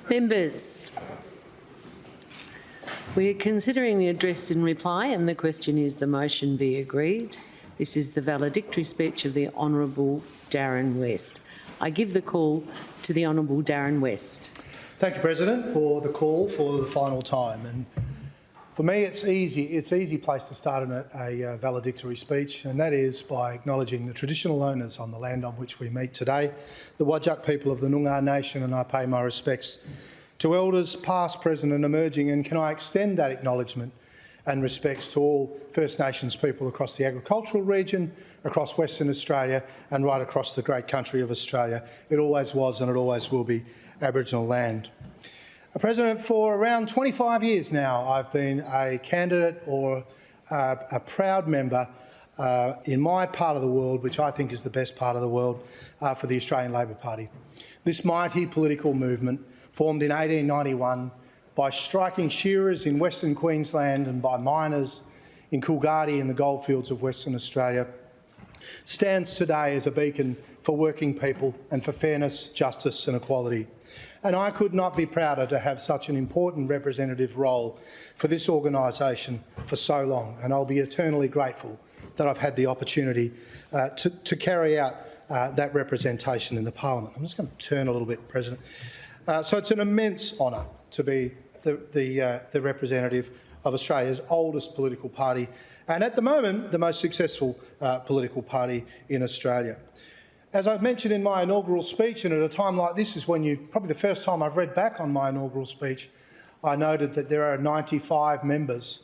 Members, we are considering the address in reply, and the question is the motion be agreed. This is the valedictory speech of the Honourable Darren West. I give the call to the Honourable Darren West. Thank you, President, for the call for the final time. And for me, it's easy. It's an easy place to start a valedictory speech, and that is by acknowledging the traditional owners on the land on which we meet today, the Whadjuk people of the Noongar Nation, and I pay my respects to elders past, present and emerging, and can I extend that acknowledgement and respects to all First Nations people across the agricultural region, across Western Australia and right across the great country of Australia. It always was and it always will be Aboriginal land. President, for around 25 years now, I've been a candidate or a proud member in my part of the world, which I think is the best part of the world, for the Australian Labor Party. This mighty political movement, formed in 1891 by striking shearers in Western Queensland and by miners in Coolgardie in the goldfields of Western Australia, stands today as a beacon for working people and for fairness, justice and equality. And I could not be prouder to have such an important representative role for this organisation for so long, and I'll be eternally grateful that I've had the opportunity to carry out that representation in the Parliament. I'm just going to turn a little bit, President. So it's an immense honour to be the representative of Australia's oldest political party and, at the moment, the most successful political party in Australia. As I've mentioned in my inaugural speech, and at a time like this is probably the first time I've read back on my inaugural speech, I noted that there are 95 members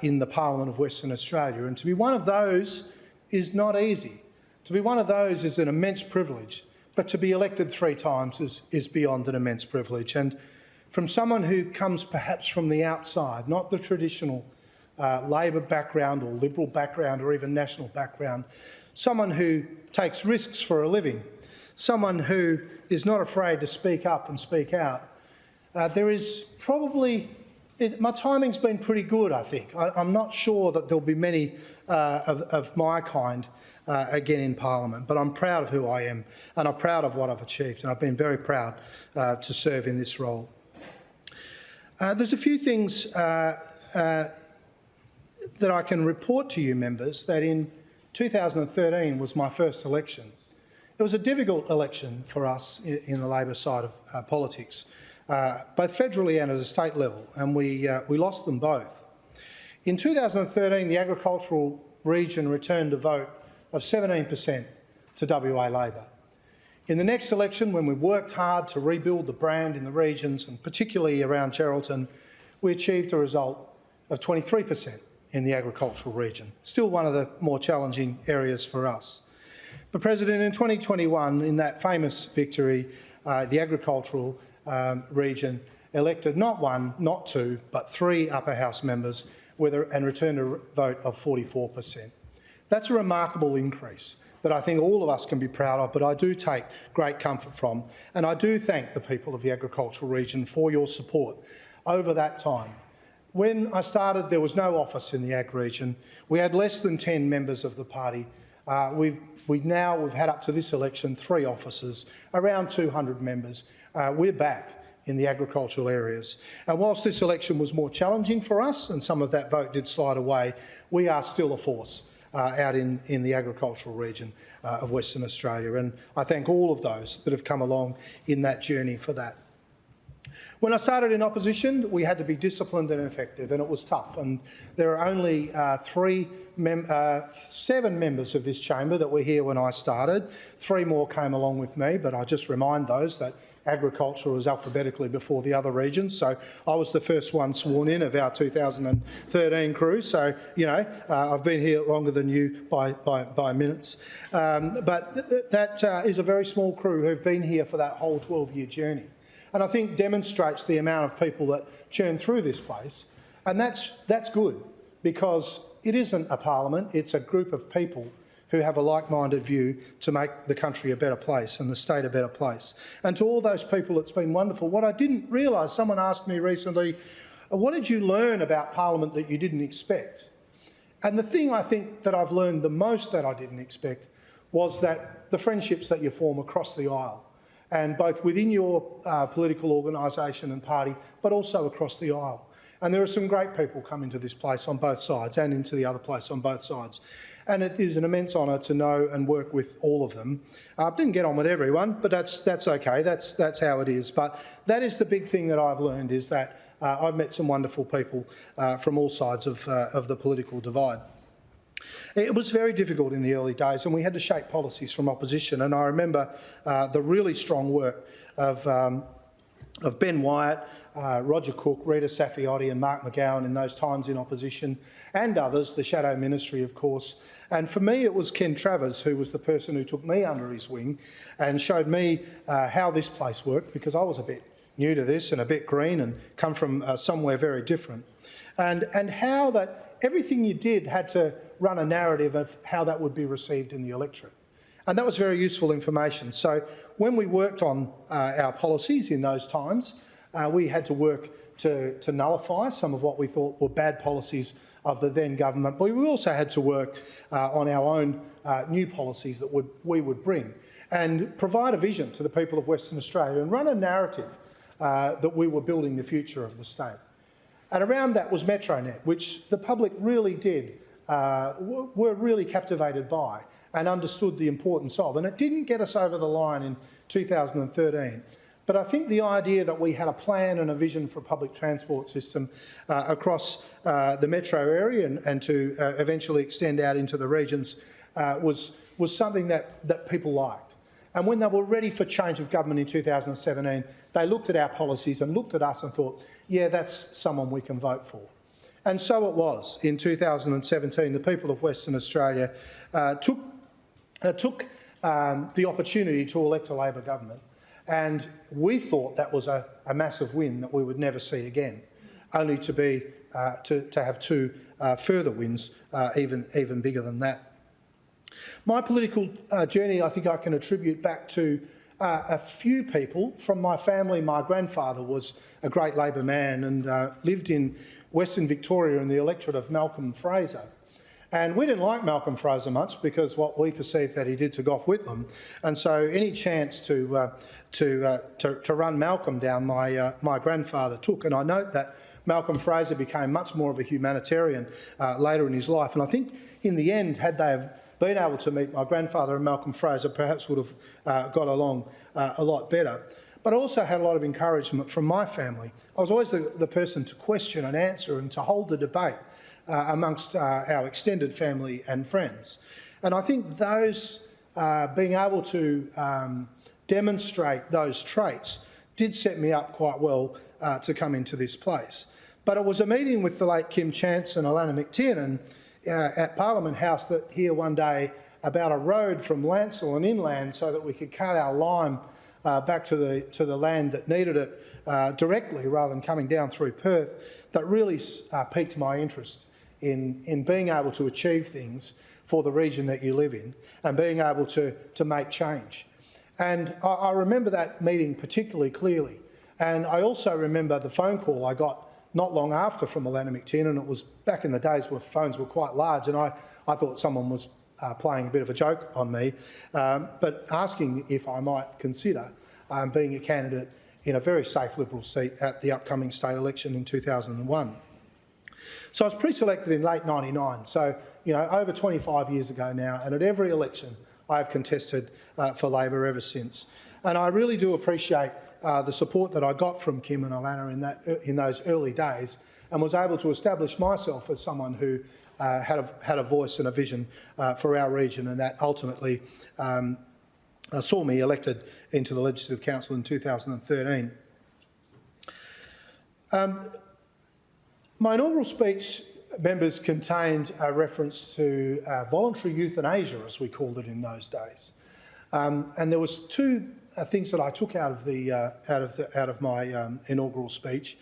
in the Parliament of Western Australia, and to be one of those is not easy. To be one of those is an immense privilege, but to be elected 3 times is beyond an immense privilege. And from someone who comes perhaps from the outside, not the traditional Labor background or Liberal background or even National background, someone who takes risks for a living, someone who is not afraid to speak up and speak out, there is probably... my timing's been pretty good, I think. I'm not sure that there'll be many of my kind again in Parliament, but I'm proud of who I am and I'm proud of what I've achieved, and I've been very proud to serve in this role. There's a few things that I can report to you, members, that in 2013 was my first election. It was a difficult election for us in the Labor side of politics, both federally and at a state level, and we lost them both. In 2013, the agricultural region returned a vote of 17% to WA Labor. In the next election, when we worked hard to rebuild the brand in the regions, and particularly around Geraldton, we achieved a result of 23% in the agricultural region, still one of the more challenging areas for us. But, President, in 2021, in that famous victory, the agricultural region elected not 1, not 2, but 3 upper house members and returned a vote of 44%. That's a remarkable increase that I think all of us can be proud of, but I do take great comfort from, and I do thank the people of the agricultural region for your support over that time. When I started, there was no office in the ag region. We had less than 10 members of the party. We've had up to this election 3 offices, around 200 members. We're back in the agricultural areas. And whilst this election was more challenging for us, and some of that vote did slide away, we are still a force out in the agricultural region of Western Australia. And I thank all of those that have come along in that journey for that. When I started in opposition, we had to be disciplined and effective, and it was tough. And there are only 7 members of this chamber that were here when I started. 3 more came along with me, but I just remind those that agriculture was alphabetically before the other regions, so I was the first one sworn in of our 2013 crew. So, I've been here longer than you by minutes. But that is a very small crew who've been here for that whole 12-year journey, and I think demonstrates the amount of people that churn through this place, and that's good, because it isn't a parliament; it's a group of people who have a like-minded view to make the country a better place and the state a better place. And to all those people, it's been wonderful. What I didn't realise, someone asked me recently, what did you learn about Parliament that you didn't expect? And the thing I think that I've learned the most that I didn't expect was that the friendships that you form across the aisle. and both within your political organisation and party, but also across the aisle. And there are some great people coming to this place on both sides and into the other place on both sides. And it is an immense honour to know and work with all of them. Didn't get on with everyone, but that's okay. That's how it is. But that is the big thing that I've learned, is that I've met some wonderful people from all sides of the political divide. It was very difficult in the early days, and we had to shape policies from opposition. And I remember the really strong work of Ben Wyatt, Roger Cook, Rita Saffioti and Mark McGowan in those times in opposition, and others, the Shadow Ministry, of course. And for me, it was Ken Travers who was the person who took me under his wing and showed me how this place worked, because I was a bit new to this and a bit green and come from somewhere very different. And how that everything you did had to run a narrative of how that would be received in the electorate. And that was very useful information. So when we worked on our policies in those times, we had to work to nullify some of what we thought were bad policies of the then government, but we also had to work on our own new policies that we would bring and provide a vision to the people of Western Australia and run a narrative that we were building the future of the state. And around that was Metronet, which the public really were really captivated by and understood the importance of. And it didn't get us over the line in 2013. But I think the idea that we had a plan and a vision for a public transport system across the metro area and to eventually extend out into the regions was something that people liked. And when they were ready for change of government in 2017, they looked at our policies and looked at us and thought, yeah, that's someone we can vote for. And so it was. In 2017, the people of Western Australia took the opportunity to elect a Labor government. And we thought that was a massive win that we would never see again, only to have two further wins, even bigger than that. My political journey, I think I can attribute back to a few people from my family. My grandfather was a great Labor man and lived in Western Victoria in the electorate of Malcolm Fraser. And we didn't like Malcolm Fraser much because what we perceived that he did to Gough Whitlam. And so any chance to run Malcolm down, my grandfather took. And I note that Malcolm Fraser became much more of a humanitarian later in his life. And I think in the end, had they have been able to meet my grandfather and Malcolm Fraser, perhaps would have got along a lot better. But I also had a lot of encouragement from my family. I was always the person to question and answer and to hold the debate amongst our extended family and friends. And I think those, being able to demonstrate those traits did set me up quite well to come into this place. But it was a meeting with the late Kim Chance and Alana McTiernan at Parliament House that here one day about a road from Lancel and inland so that we could cut our lime back to the land that needed it directly rather than coming down through Perth, that really piqued my interest in being able to achieve things for the region that you live in and being able to make change. And I remember that meeting particularly clearly. And I also remember the phone call I got not long after from Alana McTiernan. It was back in the days where phones were quite large, and I thought someone was playing a bit of a joke on me, but asking if I might consider being a candidate in a very safe Liberal seat at the upcoming state election in 2001. So I was pre-selected in late '99, so over 25 years ago now, and at every election I have contested for Labor ever since. And I really do appreciate the support that I got from Kim and Alana in those early days, and was able to establish myself as someone who had a voice and a vision for our region, and that ultimately saw me elected into the Legislative Council in 2013. My inaugural speech, members, contained a reference to voluntary euthanasia, as we called it in those days, and there was two things that I took out of my inaugural speech,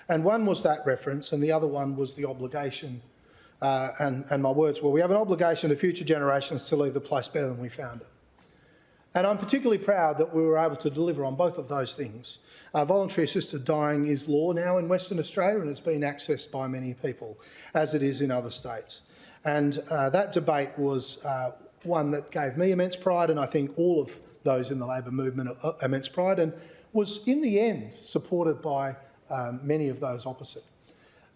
and one was that reference, and the other one was the obligation. And my words were, we have an obligation to future generations to leave the place better than we found it. And I'm particularly proud that we were able to deliver on both of those things. Voluntary assisted dying is law now in Western Australia, and it's been accessed by many people, as it is in other states. And that debate was one that gave me immense pride, and I think all of those in the Labor movement immense pride, and was in the end supported by many of those opposite.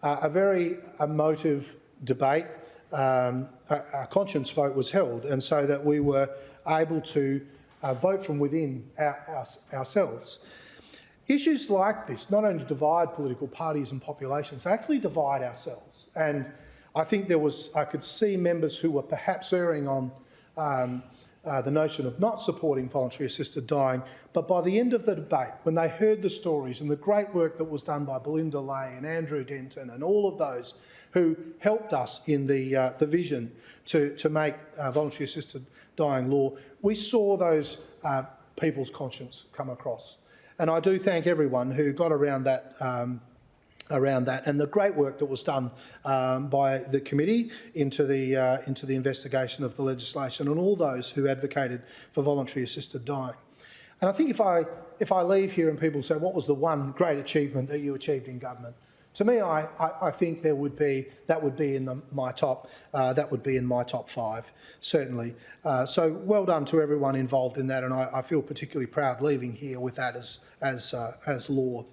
A very emotive debate, a conscience vote was held, and so that we were able to vote from within ourselves. Issues like this not only divide political parties and populations, they actually divide ourselves. And I think I could see members who were perhaps erring on the notion of not supporting voluntary assisted dying, but by the end of the debate, when they heard the stories and the great work that was done by Belinda Lay and Andrew Denton and all of those who helped us in the vision to make voluntary assisted dying law, we saw those people's conscience come across. And I do thank everyone who got around that and the great work that was done by the committee into the investigation of the legislation, and all those who advocated for voluntary assisted dying. And I think if I leave here and people say, what was the one great achievement that you achieved in government? To me, I think that would be in my top 5, certainly. So well done to everyone involved in that, and I feel particularly proud leaving here with that as law.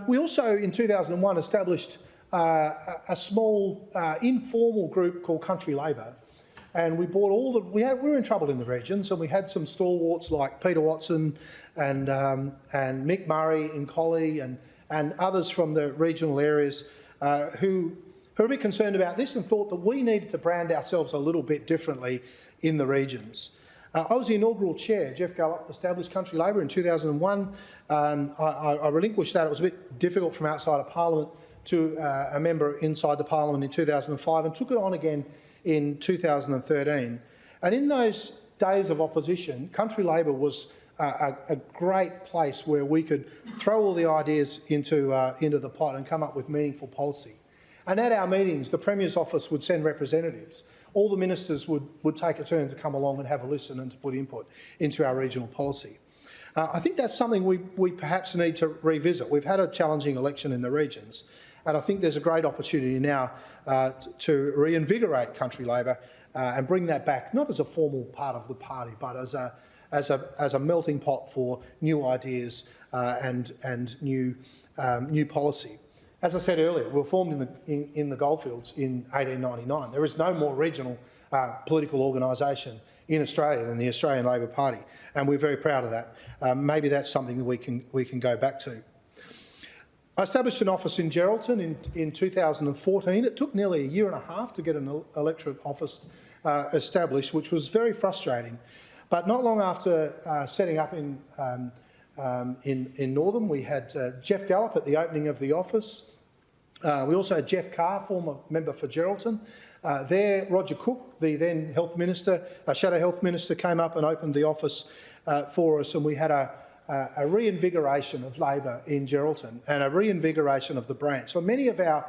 We also, in 2001, established a small informal group called Country Labor, and we brought we were in trouble in the regions, and we had some stalwarts like Peter Watson and Mick Murray in Collie and others from the regional areas who were a bit concerned about this and thought that we needed to brand ourselves a little bit differently in the regions. I was the inaugural chair. Jeff Gallop established Country Labor in 2001. I relinquished that. It was a bit difficult from outside of Parliament to a member inside the Parliament in 2005, and took it on again in 2013. And in those days of opposition, Country Labor was a great place where we could throw all the ideas into the pot and come up with meaningful policy. And at our meetings, the Premier's office would send representatives. All the ministers would take a turn to come along and have a listen and to put input into our regional policy. I think that's something we perhaps need to revisit. We've had a challenging election in the regions, and I think there's a great opportunity now to reinvigorate Country Labor and bring that back, not as a formal part of the party, but as a melting pot for new ideas and new policy. As I said earlier, we were formed in the goldfields in 1899. There is no more regional political organisation in Australia than the Australian Labor Party, and we're very proud of that. Maybe that's something that we can go back to. I established an office in Geraldton in 2014. It took nearly a year and a half to get an electorate office established, which was very frustrating. But not long after setting up in Northam, we had Jeff Gallop at the opening of the office. We also had Jeff Carr, former member for Geraldton. There, Roger Cook, the then Health Minister, Shadow Health Minister, came up and opened the office for us, and we had a reinvigoration of Labor in Geraldton and a reinvigoration of the branch. So many of our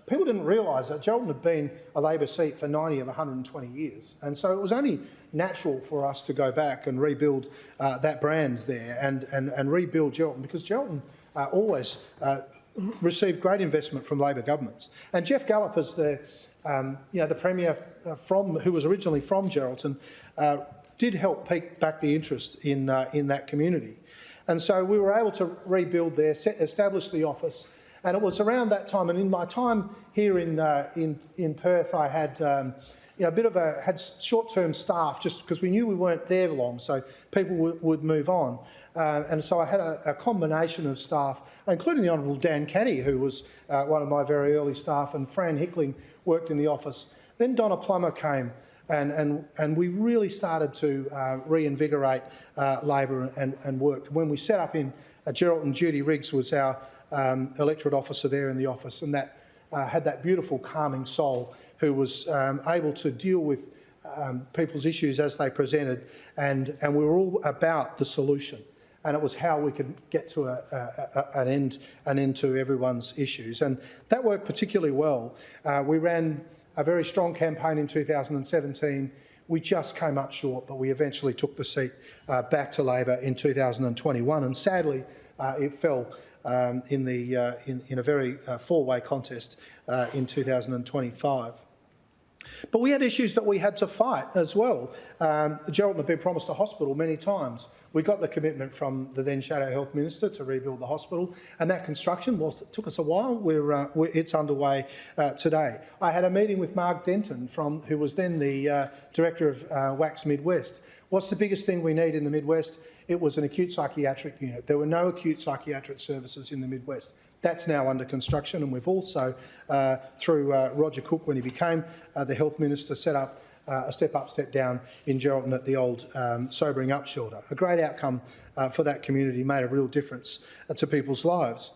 people didn't realise that Geraldton had been a Labor seat for 90 of 120 years, and so it was only natural for us to go back and rebuild that brand there and rebuild Geraldton, because Geraldton always received great investment from Labor governments. And Jeff Gallop, as the Premier who was originally from Geraldton, did help pique back the interest in that community. And so we were able to rebuild there, establish the office, and it was around that time. And in my time here in Perth, I had had short-term staff, just because we knew we weren't there long, so people would move on. And so I had a combination of staff, including the Honourable Dan Caddy, who was one of my very early staff, and Fran Hickling worked in the office. Then Donna Plummer came, and we really started to reinvigorate Labor and worked. When we set up in Geraldton, Judy Riggs was our electorate officer there in the office, and that had that beautiful calming soul who was able to deal with people's issues as they presented, and we were all about the solution, and it was how we could get to an end to everyone's issues, and that worked particularly well. We ran a very strong campaign in 2017. We just came up short, but we eventually took the seat back to Labor in 2021, and sadly it fell in a very four-way contest in 2025. But we had issues that we had to fight as well. Geraldton had been promised a hospital many times. We got the commitment from the then Shadow Health Minister to rebuild the hospital, and that construction, whilst it took us a while, it's underway today. I had a meeting with Mark Denton, who was then the Director of WACS Midwest. What's the biggest thing we need in the Midwest? It was an acute psychiatric unit. There were no acute psychiatric services in the Midwest. That's now under construction, and we've also, through Roger Cook, when he became the Health Minister, set up a step up, step down in Geraldton at the old Sobering Up shelter. A great outcome for that community, made a real difference to people's lives.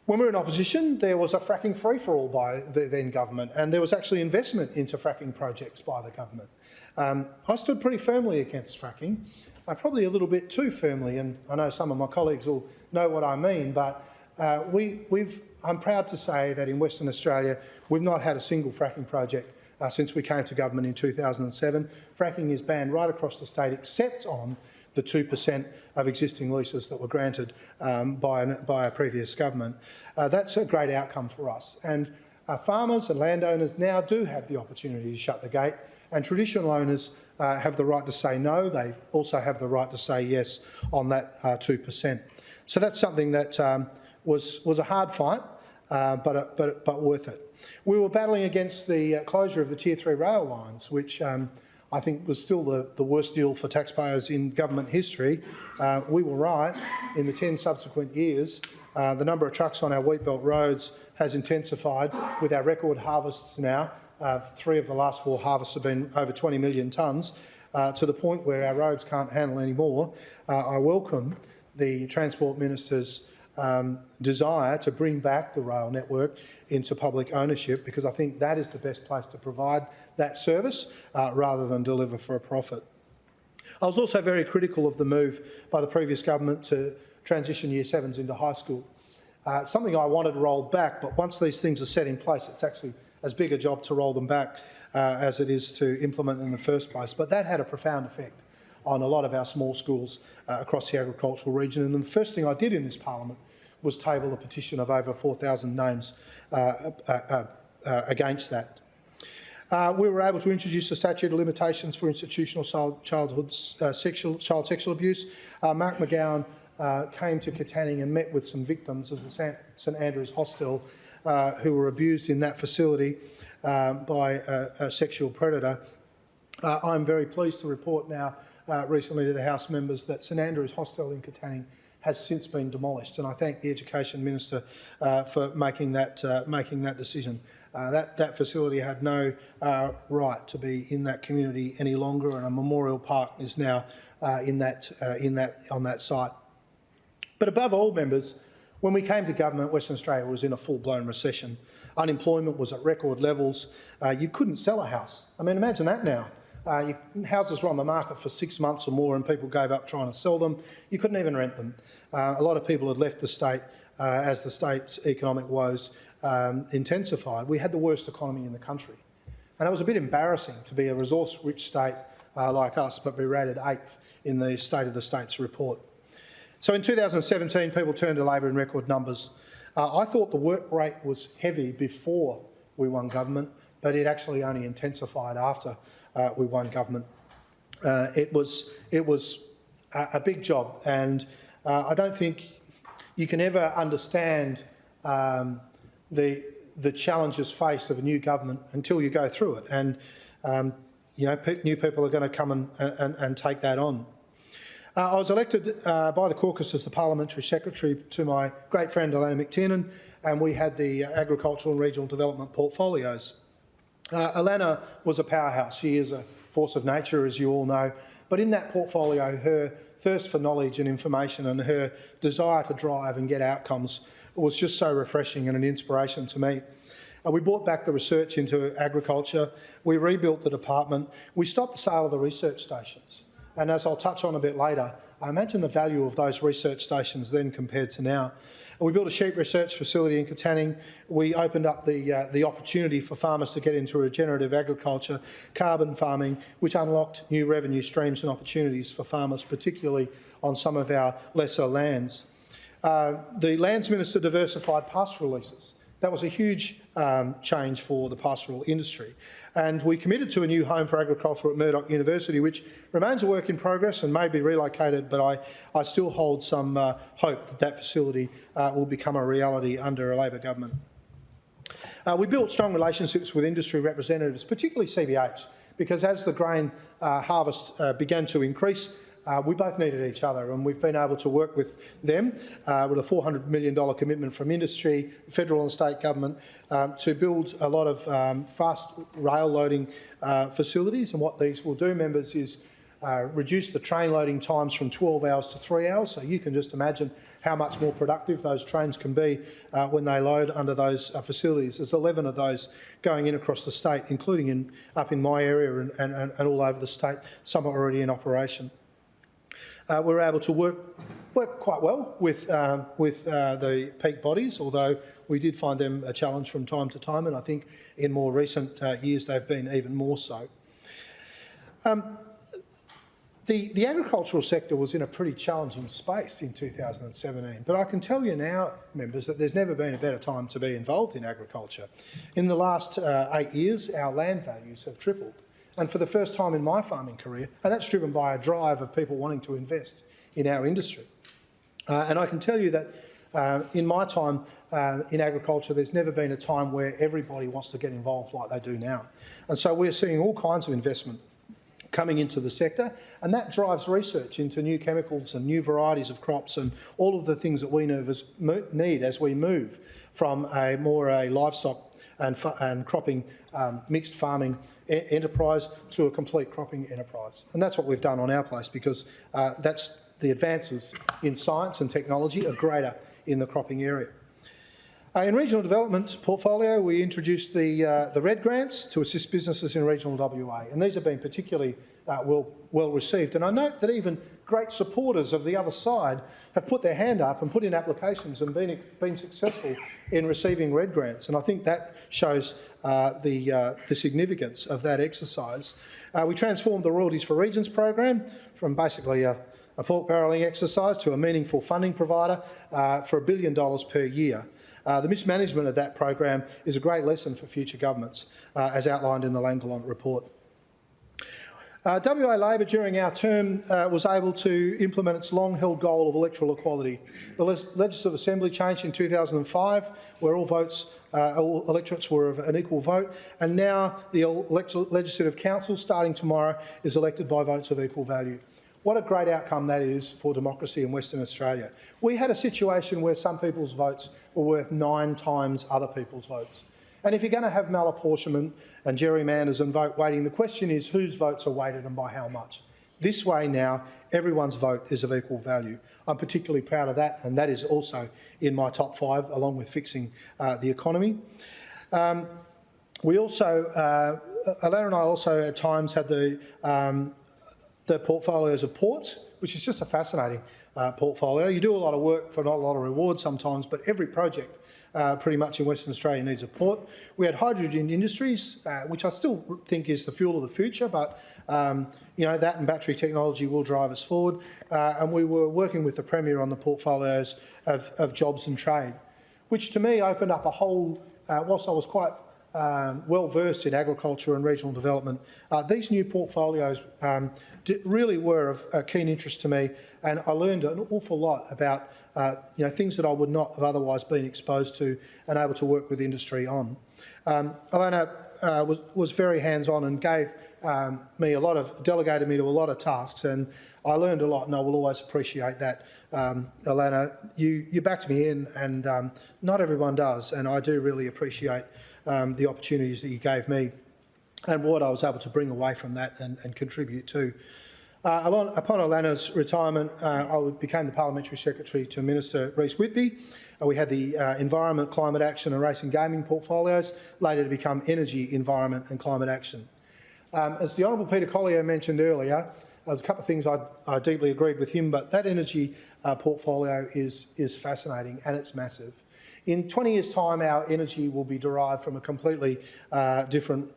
When we were in opposition, there was a fracking free-for-all by the then government, and there was actually investment into fracking projects by the government. I stood pretty firmly against fracking, probably a little bit too firmly, and I know some of my colleagues will know what I mean, but I'm proud to say that in Western Australia, we've not had a single fracking project since we came to government in 2007. Fracking is banned right across the state, except on the 2% of existing leases that were granted by a previous government. That's a great outcome for us. And farmers and landowners now do have the opportunity to shut the gate, and traditional owners have the right to say no. They also have the right to say yes on that 2%. So that's something that was a hard fight, but worth it. We were battling against the closure of the Tier 3 rail lines, which I think was still the worst deal for taxpayers in government history. We were right. In the 10 subsequent years, the number of trucks on our wheatbelt roads has intensified, with our record harvests now. 3 of the last 4 harvests have been over 20 million tonnes, to the point where our roads can't handle any more. I welcome the Transport Minister's desire to bring back the rail network into public ownership, because I think that is the best place to provide that service rather than deliver for a profit. I was also very critical of the move by the previous government to transition Year 7s into high school. Something I wanted rolled back, but once these things are set in place, it's actually as big a job to roll them back as it is to implement them in the first place. But that had a profound effect on a lot of our small schools across the agricultural region. And the first thing I did in this parliament was table a petition of over 4,000 names against that. We were able to introduce a statute of limitations for institutional child sexual abuse. Mark McGowan came to Katanning and met with some victims of the St Andrews hostel who were abused in that facility by a sexual predator. I'm very pleased to report now recently to the House members that St Andrews hostel in Katanning has since been demolished, and I thank the Education Minister for making that decision. That facility had no right to be in that community any longer, and a memorial park is now on that site. But above all, members, when we came to government, Western Australia was in a full-blown recession. Unemployment was at record levels. You couldn't sell a house. I mean, imagine that now. Houses were on the market for 6 months or more and people gave up trying to sell them. You couldn't even rent them. A lot of people had left the state as the state's economic woes intensified. We had the worst economy in the country. And it was a bit embarrassing to be a resource-rich state like us, but be rated 8th in the State of the States report. So in 2017, people turned to Labor in record numbers. I thought the work rate was heavy before we won government, but it actually only intensified after we won government. It was a big job, and I don't think you can ever understand the challenges faced of a new government until you go through it. And new people are going to come and take that on. I was elected by the caucus as the Parliamentary Secretary to my great friend Alana McTiernan, and we had the agricultural and regional development portfolios. Alana was a powerhouse. She is a force of nature, as you all know, but in that portfolio, her thirst for knowledge and information and her desire to drive and get outcomes was just so refreshing and an inspiration to me. We brought back the research into agriculture. We rebuilt the department. We stopped the sale of the research stations. And as I'll touch on a bit later, I imagine the value of those research stations then compared to now. And we built a sheep research facility in Katanning. We opened up the opportunity for farmers to get into regenerative agriculture, carbon farming, which unlocked new revenue streams and opportunities for farmers, particularly on some of our lesser lands. The Lands Minister diversified pastoral leases. That was a huge change for the pastoral industry. And we committed to a new home for agriculture at Murdoch University, which remains a work in progress and may be relocated, but I still hold some hope that that facility will become a reality under a Labor government. We built strong relationships with industry representatives, particularly CBH, because as the grain harvest began to increase, we both needed each other, and we've been able to work with them with a $400 million commitment from industry, federal and state government to build a lot of fast rail loading facilities. And what these will do, members, is reduce the train loading times from 12 hours to 3 hours. So you can just imagine how much more productive those trains can be when they load under those facilities. There's 11 of those going in across the state, including up in my area and all over the state. Some are already in operation. We're able to work quite well with the peak bodies, although we did find them a challenge from time to time, and I think in more recent years they've been even more so. The agricultural sector was in a pretty challenging space in 2017, but I can tell you now, members, that there's never been a better time to be involved in agriculture. In the last 8 years, our land values have tripled. And for the first time in my farming career, and that's driven by a drive of people wanting to invest in our industry. And I can tell you that in my time in agriculture, there's never been a time where everybody wants to get involved like they do now. And so we're seeing all kinds of investment coming into the sector, and that drives research into new chemicals and new varieties of crops and all of the things that we need as we move from a livestock and cropping mixed farming enterprise to a complete cropping enterprise. And that's what we've done on our place, because that's the advances in science and technology are greater in the cropping area. In regional development portfolio, we introduced the RED grants to assist businesses in regional WA, and these have been particularly well received. And I note that even great supporters of the other side have put their hand up and put in applications and been successful in receiving RED grants, and I think that shows the significance of that exercise. We transformed the Royalties for Regions program from basically a fork barrelling exercise to a meaningful funding provider for $1 billion per year. The mismanagement of that program is a great lesson for future governments, as outlined in the Langallon report. WA Labor during our term was able to implement its long-held goal of electoral equality. The Legislative Assembly changed in 2005, where all electorates were of an equal vote, and now the Legislative Council, starting tomorrow, is elected by votes of equal value. What a great outcome that is for democracy in Western Australia. We had a situation where some people's votes were worth 9 times other people's votes. And if you're going to have malapportionment and gerrymanders and vote weighting, the question is whose votes are weighted and by how much. This way now, everyone's vote is of equal value. I'm particularly proud of that, and that is also in my top 5, along with fixing the economy. We also, Alana and I also at times had the portfolios of ports, which is just a fascinating portfolio. You do a lot of work for not a lot of reward sometimes, but every project pretty much in Western Australia needs a port. We had hydrogen industries, which I still think is the fuel of the future, but you know, that and battery technology will drive us forward. And we were working with the Premier on the portfolios of jobs and trade, which to me opened up a whole, whilst I was quite well versed in agriculture and regional development, these new portfolios really were of keen interest to me, and I learned an awful lot about things that I would not have otherwise been exposed to and able to work with industry on. Alana was very hands-on and gave me delegated me to a lot of tasks, and I learned a lot, and I will always appreciate that. Alana, you backed me in, and not everyone does, and I do really appreciate the opportunities that you gave me and what I was able to bring away from that and contribute to. Upon Alana's retirement, I became the Parliamentary Secretary to Minister Reece Whitby. We had the Environment, Climate Action and Racing Gaming portfolios, later to become Energy, Environment and Climate Action. As the Honourable Peter Collier mentioned earlier, there's a couple of things I deeply agreed with him, but that energy portfolio is fascinating and it's massive. In 20 years' time, our energy will be derived from a completely different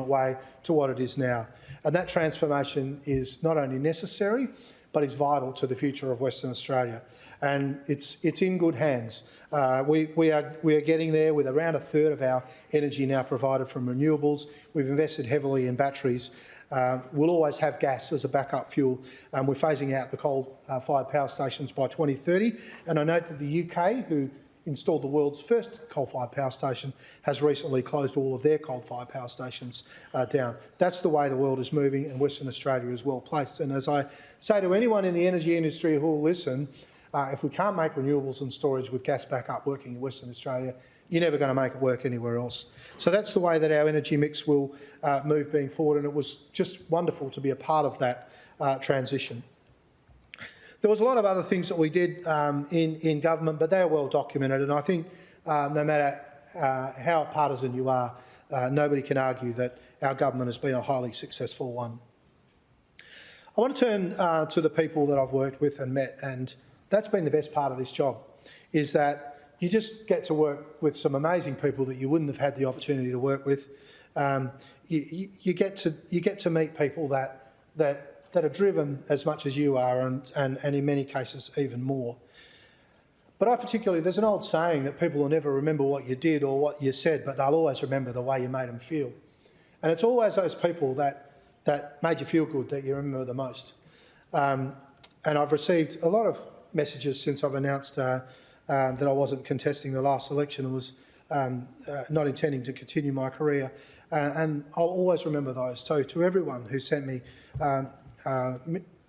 way to what it is now. And that transformation is not only necessary, but is vital to the future of Western Australia. And it's in good hands. We are getting there with around a third of our energy now provided from renewables. We've invested heavily in batteries. We'll always have gas as a backup fuel. We're phasing out the coal-fired power stations by 2030. And I note that the UK, who installed the world's first coal-fired power station, has recently closed all of their coal-fired power stations down. That's the way the world is moving, and Western Australia is well placed. And as I say to anyone in the energy industry who will listen, if we can't make renewables and storage with gas backup working in Western Australia, you're never going to make it work anywhere else. So that's the way that our energy mix will move being forward, and it was just wonderful to be a part of that transition. There was a lot of other things that we did in government, but they are well documented, and I think no matter how partisan you are, nobody can argue that our government has been a highly successful one. I want to turn to the people that I've worked with and met, and that's been the best part of this job, is that you just get to work with some amazing people that you wouldn't have had the opportunity to work with. You get to meet people that are driven as much as you are, and in many cases even more. But there's an old saying that people will never remember what you did or what you said, but they'll always remember the way you made them feel. And it's always those people that made you feel good that you remember the most. And I've received a lot of messages since I've announced that I wasn't contesting the last election and was not intending to continue my career. And I'll always remember those too. To everyone who sent me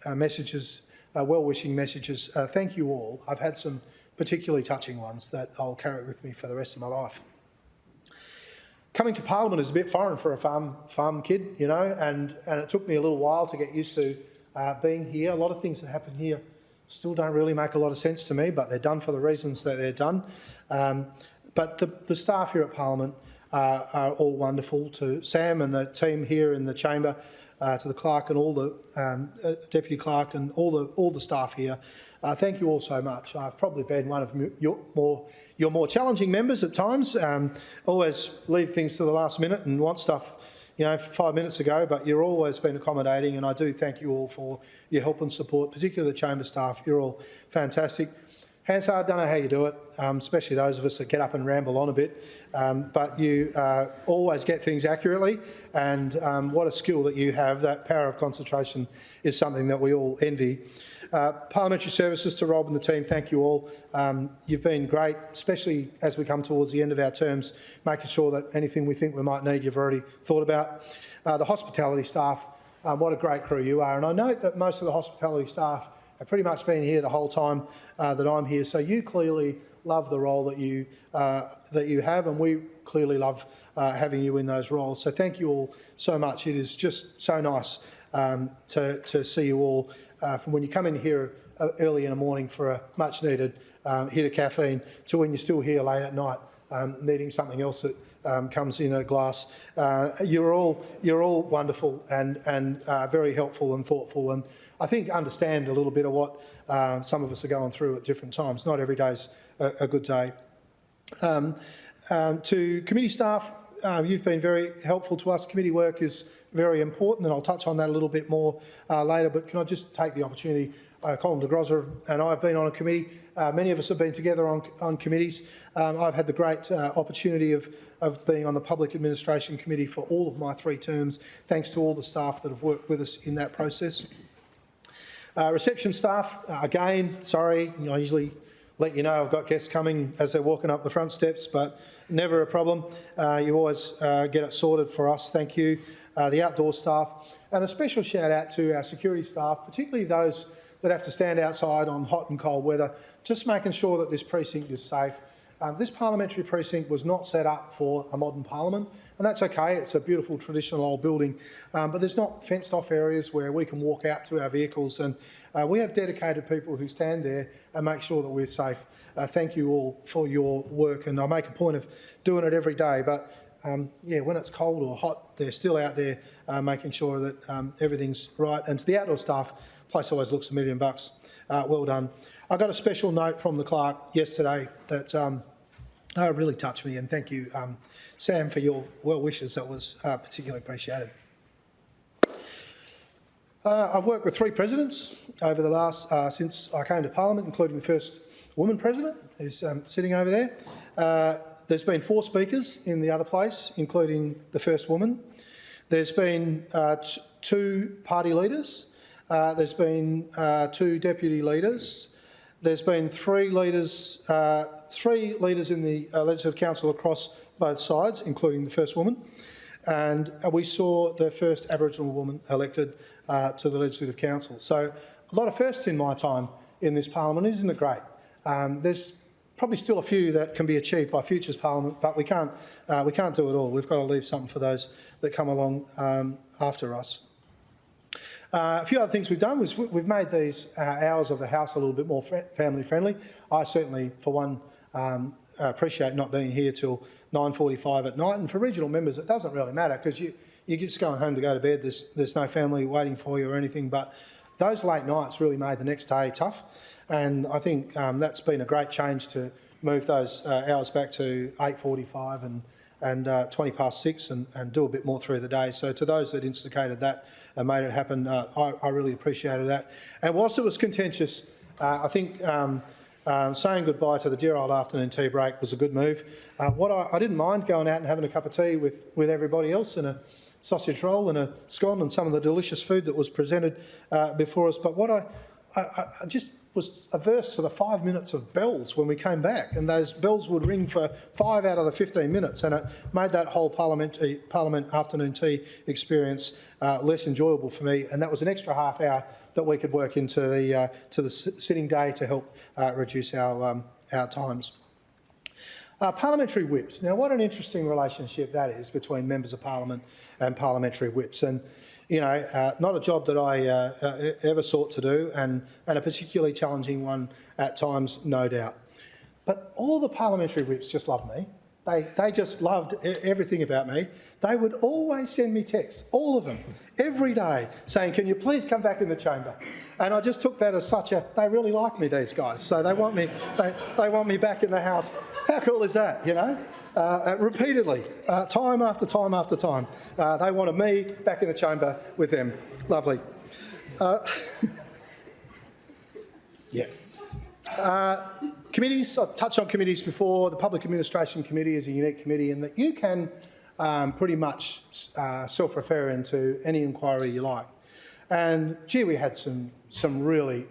messages, well-wishing messages, thank you all. I've had some particularly touching ones that I'll carry with me for the rest of my life. Coming to Parliament is a bit foreign for a farm kid, you know, and it took me a little while to get used to being here. A lot of things that happen here still don't really make a lot of sense to me, but they're done for the reasons that they're done. But the staff here at Parliament are all wonderful. To Sam and the team here in the chamber, to the clerk and all the deputy clerk and all the staff here, thank you all so much. I've probably been one of your more challenging members at times. Always leave things to the last minute and want stuff, 5 minutes ago, but you've always been accommodating, and I do thank you all for your help and support, particularly the chamber staff. You're all fantastic. Hansard, don't know how you do it, especially those of us that get up and ramble on a bit, but you always get things accurately, and what a skill that you have. That power of concentration is something that we all envy. Parliamentary services to Rob and the team, thank you all. You've been great, especially as we come towards the end of our terms, making sure that anything we think we might need you've already thought about. The hospitality staff, what a great crew you are. And I note that most of the hospitality staff have pretty much been here the whole time that I'm here, so you clearly love the role that you have, and we clearly love having you in those roles. So thank you all so much. It is just so nice to see you all from when you come in here early in the morning for a much-needed hit of caffeine to when you're still here late at night needing something else that comes in a glass. You're all wonderful and very helpful and thoughtful, and I think understand a little bit of what some of us are going through at different times. Not every day's a good day. To committee staff, you've been very helpful to us. Committee work is very important, and I'll touch on that a little bit more later, but can I just take the opportunity, Colin de Grosser and I have been on a committee. Many of us have been together on committees. I've had the great opportunity of being on the Public Administration Committee for all of my 3 terms, thanks to all the staff that have worked with us in that process. Reception staff, again, sorry, I usually let you know I've got guests coming as they're walking up the front steps, but never a problem. You always get it sorted for us, thank you. The outdoor staff, and a special shout out to our security staff, particularly those that have to stand outside on hot and cold weather, just making sure that this precinct is safe. This parliamentary precinct was not set up for a modern parliament, and that's okay. It's a beautiful traditional old building, but there's not fenced off areas where we can walk out to our vehicles, and we have dedicated people who stand there and make sure that we're safe. Thank you all for your work, and I make a point of doing it every day, but yeah, when it's cold or hot, they're still out there making sure that everything's right. And to the outdoor staff, the place always looks $1 million. Well done. I got a special note from the clerk yesterday that really touched me, and thank you, Sam, for your well wishes. That was particularly appreciated. I've worked with 3 presidents over the last, since I came to Parliament, including the first woman president, who's sitting over there. There's been 4 speakers in the other place, including the first woman. There's been 2 party leaders. There's been 2 deputy leaders. There's been 3 leaders, 3 leaders in the Legislative Council across both sides, including the first woman. And we saw the first Aboriginal woman elected to the Legislative Council. So a lot of firsts in my time in this Parliament, isn't it great? There's probably still a few that can be achieved by futures Parliament, but we can't do it all. We've got to leave something for those that come along after us. A few other things we've done was we've made these hours of the House a little bit more family friendly. I certainly, for one, appreciate not being here till 9:45 at night, and for regional members it doesn't really matter because you're just going home to go to bed. There's no family waiting for you or anything, but those late nights really made the next day tough, and I think that's been a great change to move those hours back to 8:45 and 20 past 6 and do a bit more through the day. So to those that instigated that and made it happen, I really appreciated that. And whilst it was contentious, I think saying goodbye to the dear old afternoon tea break was a good move. I didn't mind going out and having a cup of tea with everybody else and a sausage roll and a scone and some of the delicious food that was presented before us. But what I just was averse to the 5 minutes of bells when we came back, and those bells would ring for 5 out of the 15 minutes, and it made that whole Parliament afternoon tea experience less enjoyable for me. And that was an extra half hour that we could work into the sitting day to help reduce our times. Parliamentary whips. Now, what an interesting relationship that is between members of Parliament and parliamentary whips. And you know, not a job that I ever sought to do, and a particularly challenging one at times, no doubt. But all the parliamentary whips just loved me. They just loved everything about me. They would always send me texts, all of them, every day, saying, "Can you please come back in the chamber?" And I just took that as such a, they really like me, these guys. So they want me, they want me back in the House. How cool is that, you know? Repeatedly, time after time after time. They wanted me back in the chamber with them. Lovely. Yeah. Committees, I've touched on committees before. The Public Administration Committee is a unique committee in that you can pretty much self-refer into any inquiry you like. And gee, we had some really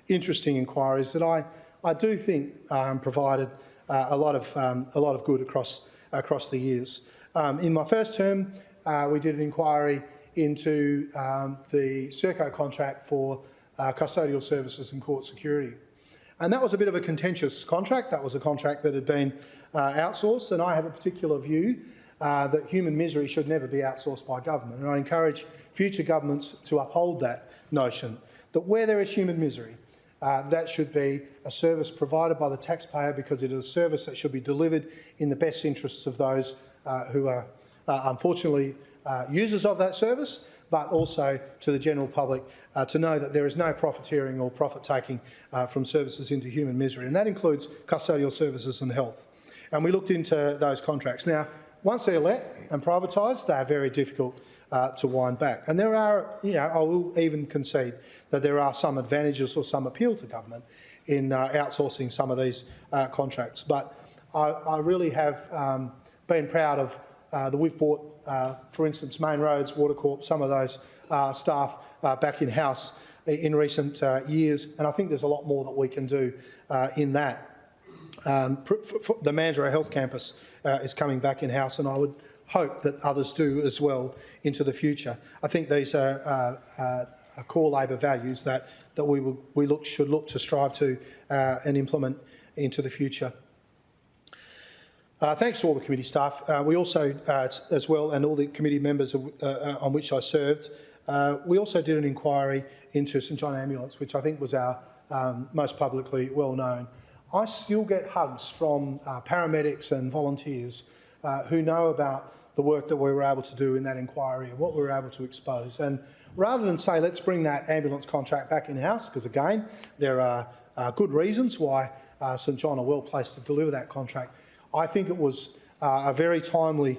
interesting inquiries that I do think provided a lot of good across the years. In my first term, we did an inquiry into the Serco contract for custodial services and court security. And that was a bit of a contentious contract. That was a contract that had been outsourced, and I have a particular view that human misery should never be outsourced by government. And I encourage future governments to uphold that notion, that where there is human misery, that should be a service provided by the taxpayer, because it is a service that should be delivered in the best interests of those who are unfortunately users of that service, but also to the general public to know that there is no profiteering or profit-taking from services into human misery. And that includes custodial services and health. And we looked into those contracts. Now, once they're let and privatised, they are very difficult to wind back. And there are, you know, I will even concede that there are some advantages or some appeal to government in outsourcing some of these contracts. But I really have been proud of that we've brought, for instance, Main Roads, Water Corp, some of those staff back in-house in recent years, and I think there's a lot more that we can do in that. The Mandurah Health Campus is coming back in-house, and I would hope that others do as well into the future. I think these are core Labor values that we should look to strive to and implement into the future. Thanks to all the committee staff. We also, as well, and all the committee members on which I served, we also did an inquiry into St John Ambulance, which I think was our most publicly well known. I still get hugs from paramedics and volunteers who know about the work that we were able to do in that inquiry and what we were able to expose. And rather than say, let's bring that ambulance contract back in-house, because again, there are good reasons why St John are well placed to deliver that contract, I think it was a very timely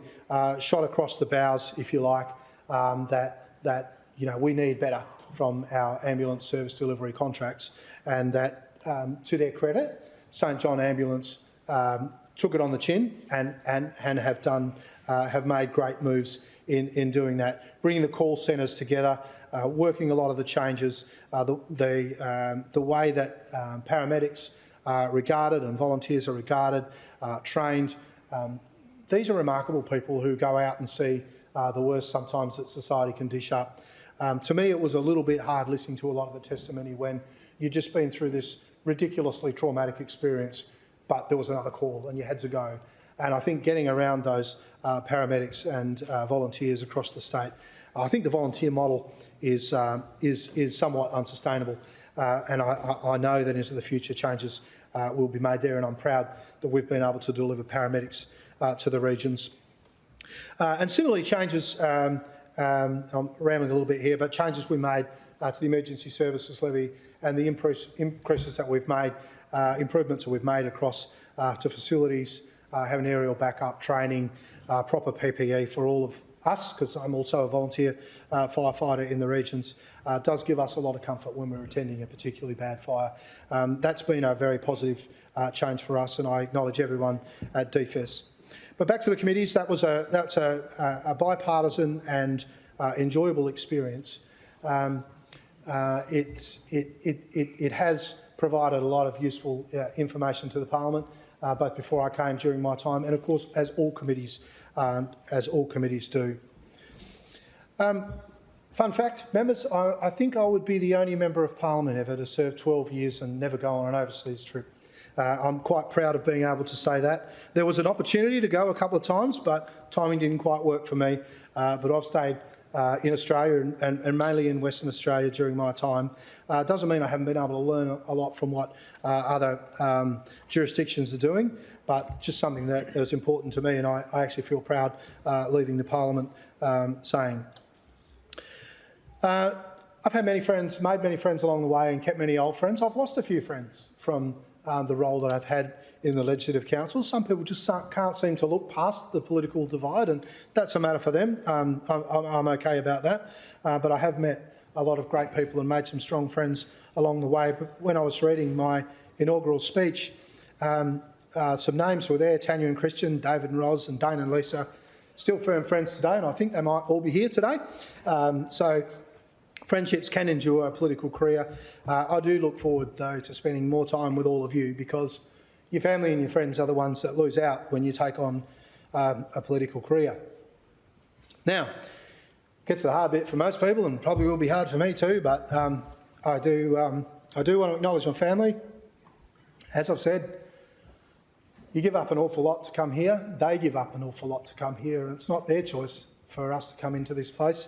shot across the bows, if you like, that we need better from our ambulance service delivery contracts, and that, to their credit, St John Ambulance took it on the chin and have made great moves in doing that, bringing the call centres together, working a lot of the changes, the way that paramedics are regarded and volunteers are regarded, trained. These are remarkable people who go out and see the worst sometimes that society can dish up. To me, it was a little bit hard listening to a lot of the testimony when you'd just been through this ridiculously traumatic experience, but there was another call and you had to go. And I think getting around those paramedics and volunteers across the state, I think the volunteer model is somewhat unsustainable. And I know that into the future changes will be made there, and I'm proud that we've been able to deliver paramedics to the regions. And similarly, changes, I'm rambling a little bit here, but changes we made to the emergency services levy and the increases that we've made, improvements that we've made across to facilities, having aerial backup, training, proper PPE for all of us, because I'm also a volunteer firefighter in the regions, does give us a lot of comfort when we're attending a particularly bad fire. That's been a very positive change for us, and I acknowledge everyone at DFES. But back to the committees, that's a bipartisan and enjoyable experience. It has provided a lot of useful information to the Parliament, both before I came, during my time, and of course, as all committees do. Fun fact, members, I think I would be the only member of Parliament ever to serve 12 years and never go on an overseas trip. I'm quite proud of being able to say that. There was an opportunity to go a couple of times, but timing didn't quite work for me. But I've stayed in Australia and mainly in Western Australia during my time. Doesn't mean I haven't been able to learn a lot from what other jurisdictions are doing, but just something that is important to me, and I actually feel proud leaving the Parliament saying. I've had many friends, made many friends along the way, and kept many old friends. I've lost a few friends from the role that I've had in the Legislative Council. Some people just can't seem to look past the political divide, and that's a matter for them. I'm okay about that. But I have met a lot of great people and made some strong friends along the way. But when I was reading my inaugural speech, some names were there: Tanya and Christian, David and Roz, and Dane and Lisa. Still firm friends today, and I think they might all be here today. So friendships can endure a political career. I do look forward, though, to spending more time with all of you, because your family and your friends are the ones that lose out when you take on a political career. Now, gets to the hard bit for most people, and probably will be hard for me too, but I do want to acknowledge my family. As I've said, you give up an awful lot to come here. They give up an awful lot to come here, and it's not their choice for us to come into this place.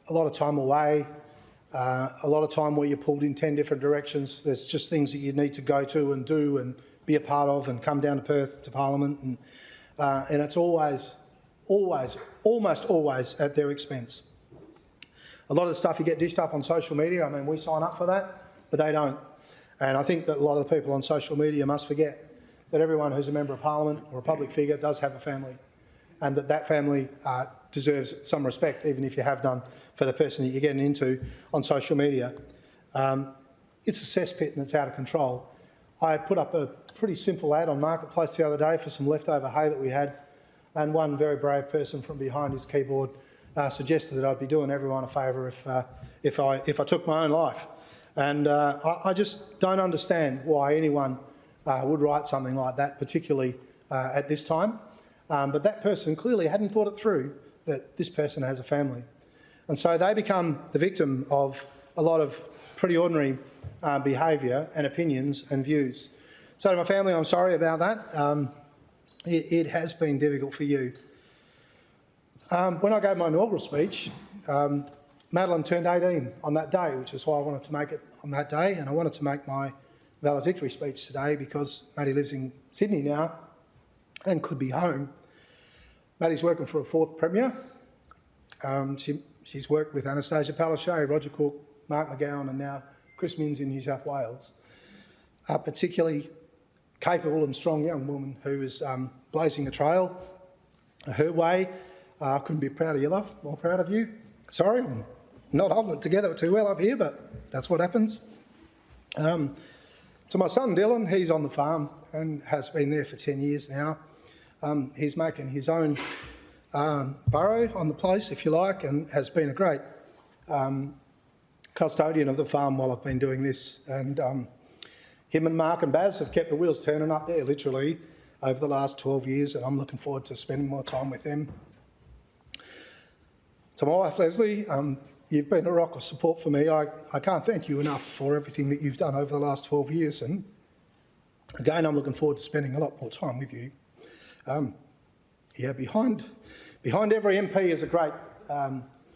A lot of time away, a lot of time where you're pulled in 10 different directions. There's just things that you need to go to and do and be a part of, and come down to Perth to Parliament, and it's almost always at their expense. A lot of the stuff you get dished up on social media, I mean, we sign up for that, but they don't. And I think that a lot of the people on social media must forget that everyone who's a member of Parliament or a public figure does have a family, and that family deserves some respect, even if you have none, for the person that you're getting into on social media. It's a cesspit and it's out of control. I put up a pretty simple ad on Marketplace the other day for some leftover hay that we had, and one very brave person from behind his keyboard suggested that I'd be doing everyone a favour if I took my own life. And I just don't understand why anyone would write something like that, particularly at this time. But that person clearly hadn't thought it through, that this person has a family. And so they become the victim of a lot of pretty ordinary behaviour and opinions and views. So to my family, I'm sorry about that. It has been difficult for you. When I gave my inaugural speech, Madeline turned 18 on that day, which is why I wanted to make it on that day, and I wanted to make my valedictory speech today because Maddie lives in Sydney now and could be home. Maddie's working for a fourth Premier. She's worked with Anastasia Palaszczuk, Roger Cook, Mark McGowan, and now Chris Minns in New South Wales. A particularly capable and strong young woman who is blazing a trail her way. I couldn't be prouder of you, love, more proud of you. Sorry, I'm not holding it together too well up here, but that's what happens. To my son Dylan, he's on the farm and has been there for 10 years now. He's making his own burrow on the place, if you like, and has been a great custodian of the farm while I've been doing this. And him and Mark and Baz have kept the wheels turning up there, literally, over the last 12 years, and I'm looking forward to spending more time with them. To my wife, Leslie, you've been a rock of support for me. I can't thank you enough for everything that you've done over the last 12 years. And again, I'm looking forward to spending a lot more time with you. Behind every MP is a great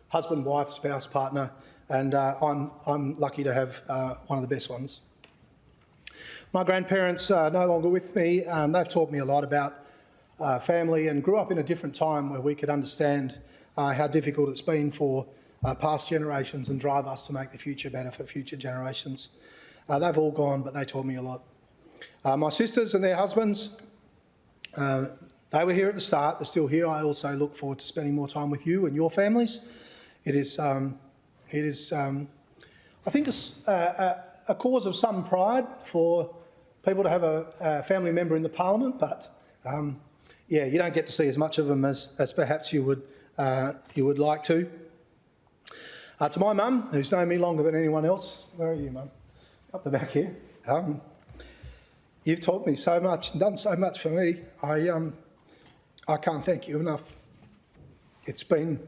husband, wife, spouse, partner, and I'm lucky to have one of the best ones. My grandparents are no longer with me. They've taught me a lot about family and grew up in a different time where we could understand how difficult it's been for past generations and drive us to make the future better for future generations. They've all gone, but they taught me a lot. My sisters and their husbands, they were here at the start. They're still here. I also look forward to spending more time with you and your families. It is I think, a cause of some pride for people to have a family member in the Parliament, but you don't get to see as much of them as perhaps you would like to. To my mum, who's known me longer than anyone else. Where are you, Mum? Up the back here. You've taught me so much and done so much for me. I can't thank you enough. It's been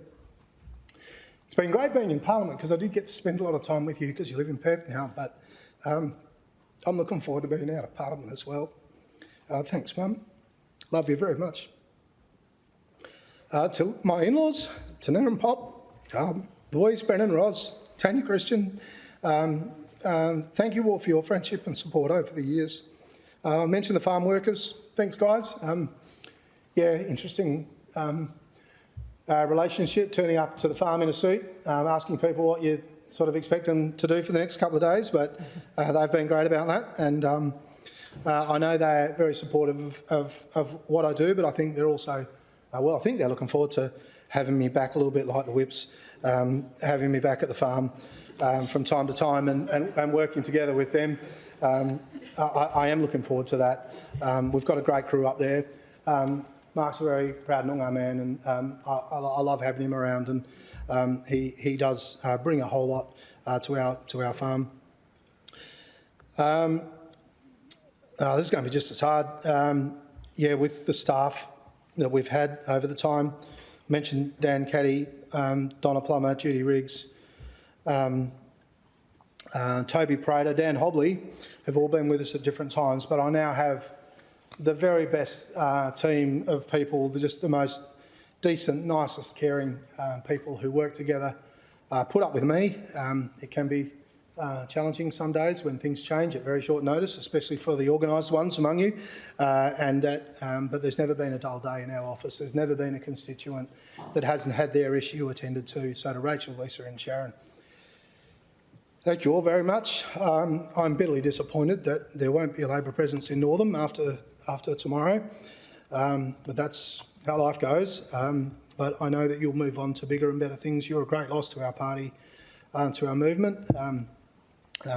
great being in Parliament because I did get to spend a lot of time with you because you live in Perth now, but I'm looking forward to being out of Parliament as well. Thanks, Mum. Love you very much. To my in-laws, to Nan and Pop, the boys, Brennan, Roz, Tanya, Christian, thank you all for your friendship and support over the years. I mentioned the farm workers. Thanks, guys. Interesting relationship, turning up to the farm in a suit, asking people what you sort of expect them to do for the next couple of days, but they've been great about that. And I know they're very supportive of what I do, but I think they're also, I think they're looking forward to having me back a little bit like the Whips, having me back at the farm from time to time and working together with them. I am looking forward to that. We've got a great crew up there. Mark's a very proud Noongar man, and I love having him around, and he does bring a whole lot to our farm. This is going to be just as hard. With the staff that we've had over the time. I mentioned Dan Caddy, Donna Plummer, Judy Riggs, Toby Prater, Dan Hobley, have all been with us at different times, but I now have the very best team of people, just the most decent, nicest, caring people who work together, put up with me. It can be challenging some days when things change at very short notice, especially for the organised ones among you, but there's never been a dull day in our office. There's never been a constituent that hasn't had their issue attended to. So to Rachel, Lisa and Sharon, thank you all very much. I'm bitterly disappointed that there won't be a Labor presence in Northam after tomorrow, but that's how life goes. But I know that you'll move on to bigger and better things. You're a great loss to our party, to our movement.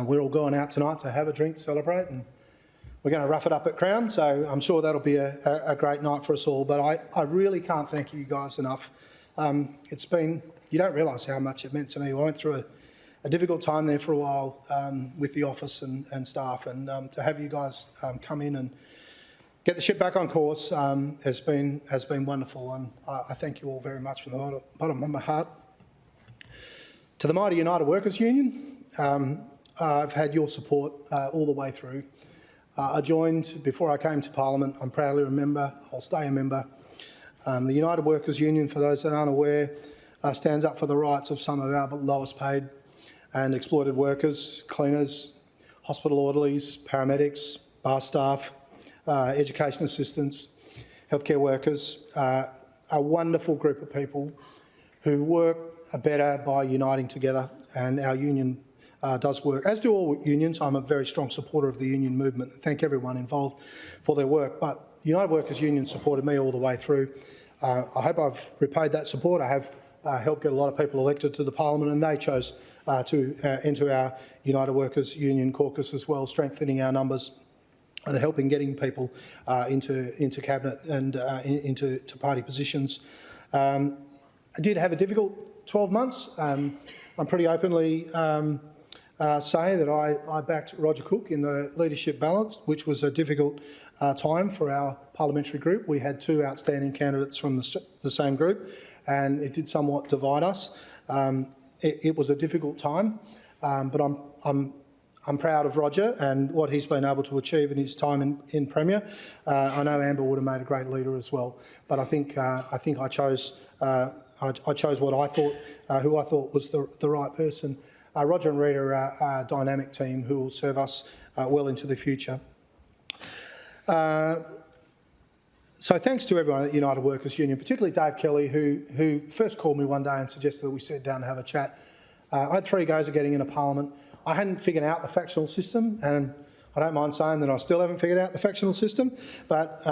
We're all going out tonight to have a drink to celebrate, and we're going to rough it up at Crown, so I'm sure that'll be a great night for us all. But I really can't thank you guys enough. It's been, you don't realise how much it meant to me. I went through a difficult time there for a while with the office and staff, and to have you guys come in and get the ship back on course has been wonderful, and I thank you all very much from the bottom of my heart. To the mighty United Workers Union, I've had your support all the way through. I joined before I came to Parliament. I'm proudly a member. I'll stay a member. The United Workers Union, for those that aren't aware, stands up for the rights of some of our lowest paid and exploited workers, cleaners, hospital orderlies, paramedics, bar staff, education assistants, healthcare workers, a wonderful group of people who work better by uniting together, and our union does work, as do all unions. I'm a very strong supporter of the union movement. Thank everyone involved for their work, but the United Workers Union supported me all the way through. I hope I've repaid that support. I have helped get a lot of people elected to the parliament, and they chose to enter our United Workers Union caucus as well, strengthening our numbers and helping getting people into cabinet and into party positions. I did have a difficult 12 months. I'm pretty openly say that I backed Roger Cook in the leadership balance, which was a difficult time for our parliamentary group. We had two outstanding candidates from the same group, and it did somewhat divide us. It was a difficult time, but I'm proud of Roger and what he's been able to achieve in his time in Premier. I know Amber would have made a great leader as well, but I think I chose what I thought, who I thought was the right person. Roger and Rita are a dynamic team who will serve us well into the future. So thanks to everyone at United Workers Union, particularly Dave Kelly, who first called me one day and suggested that we sit down and have a chat. I had 3 goes at getting into Parliament. I hadn't figured out the factional system, and I don't mind saying that I still haven't figured out the factional system, but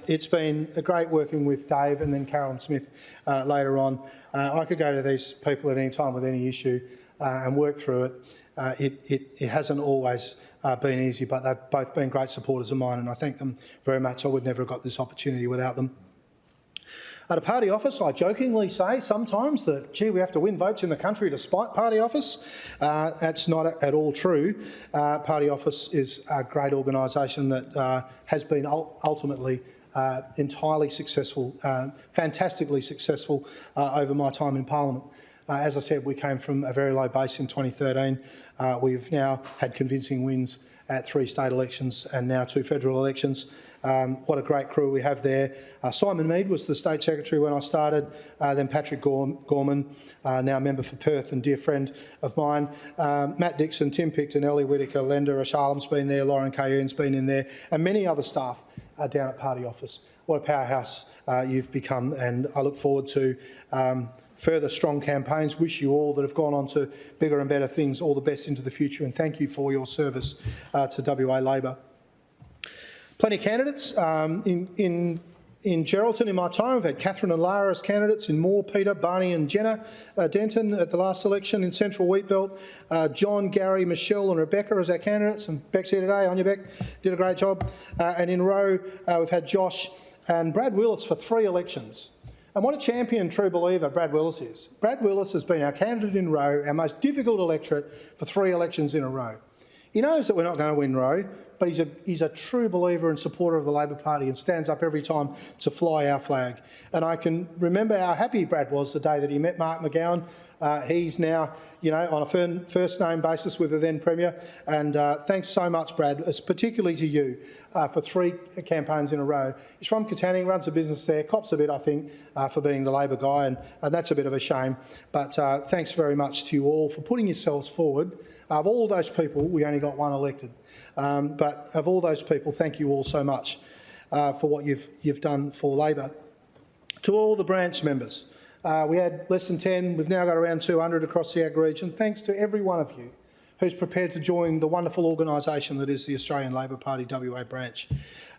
it's been great working with Dave and then Carolyn Smith later on. I could go to these people at any time with any issue and work through it. It hasn't always been easy, but they've both been great supporters of mine, and I thank them very much. I would never have got this opportunity without them. At a party office, I jokingly say sometimes that, gee, we have to win votes in the country to spite party office. That's not at all true. Party office is a great organisation that has been ultimately entirely successful, fantastically successful over my time in Parliament. As I said, we came from a very low base in 2013. We've now had convincing wins at 3 state elections and now 2 federal elections. What a great crew we have there. Simon Mead was the State Secretary when I started, then Patrick Gorman, now member for Perth and dear friend of mine. Matt Dixon, Tim Picton, Ellie Whittaker, Lenda Ashalam's been there, Lauren Cayoon's been in there, and many other staff down at Party Office. What a powerhouse you've become, and I look forward to further strong campaigns. Wish you all that have gone on to bigger and better things all the best into the future, and thank you for your service to WA Labor. Plenty of candidates. In Geraldton in my time, I've had Catherine and Lara as candidates. In Moore, Peter, Barney and Jenna Denton at the last election. In Central Wheatbelt, John, Gary, Michelle and Rebecca as our candidates. And Beck's here today. On your Beck, did a great job. And in Rowe, we've had Josh and Brad Willis for 3 elections. And what a champion, true believer Brad Willis is. Brad Willis has been our candidate in Rowe, our most difficult electorate, for 3 elections in a row. He knows that we're not going to win Rowe, but he's a true believer and supporter of the Labor Party and stands up every time to fly our flag. And I can remember how happy Brad was the day that he met Mark McGowan. He's now, on a first name basis with the then Premier. And thanks so much, Brad, particularly to you for 3 campaigns in a row. He's from Katanning, runs a business there, cops a bit, I think, for being the Labor guy, and that's a bit of a shame. But thanks very much to you all for putting yourselves forward. Of all those people, we only got 1 elected. But of all those people, thank you all so much for what you've done for Labor. To all the branch members, we had less than 10. We've now got around 200 across the Ag region. Thanks to every one of you who's prepared to join the wonderful organisation that is the Australian Labor Party WA branch.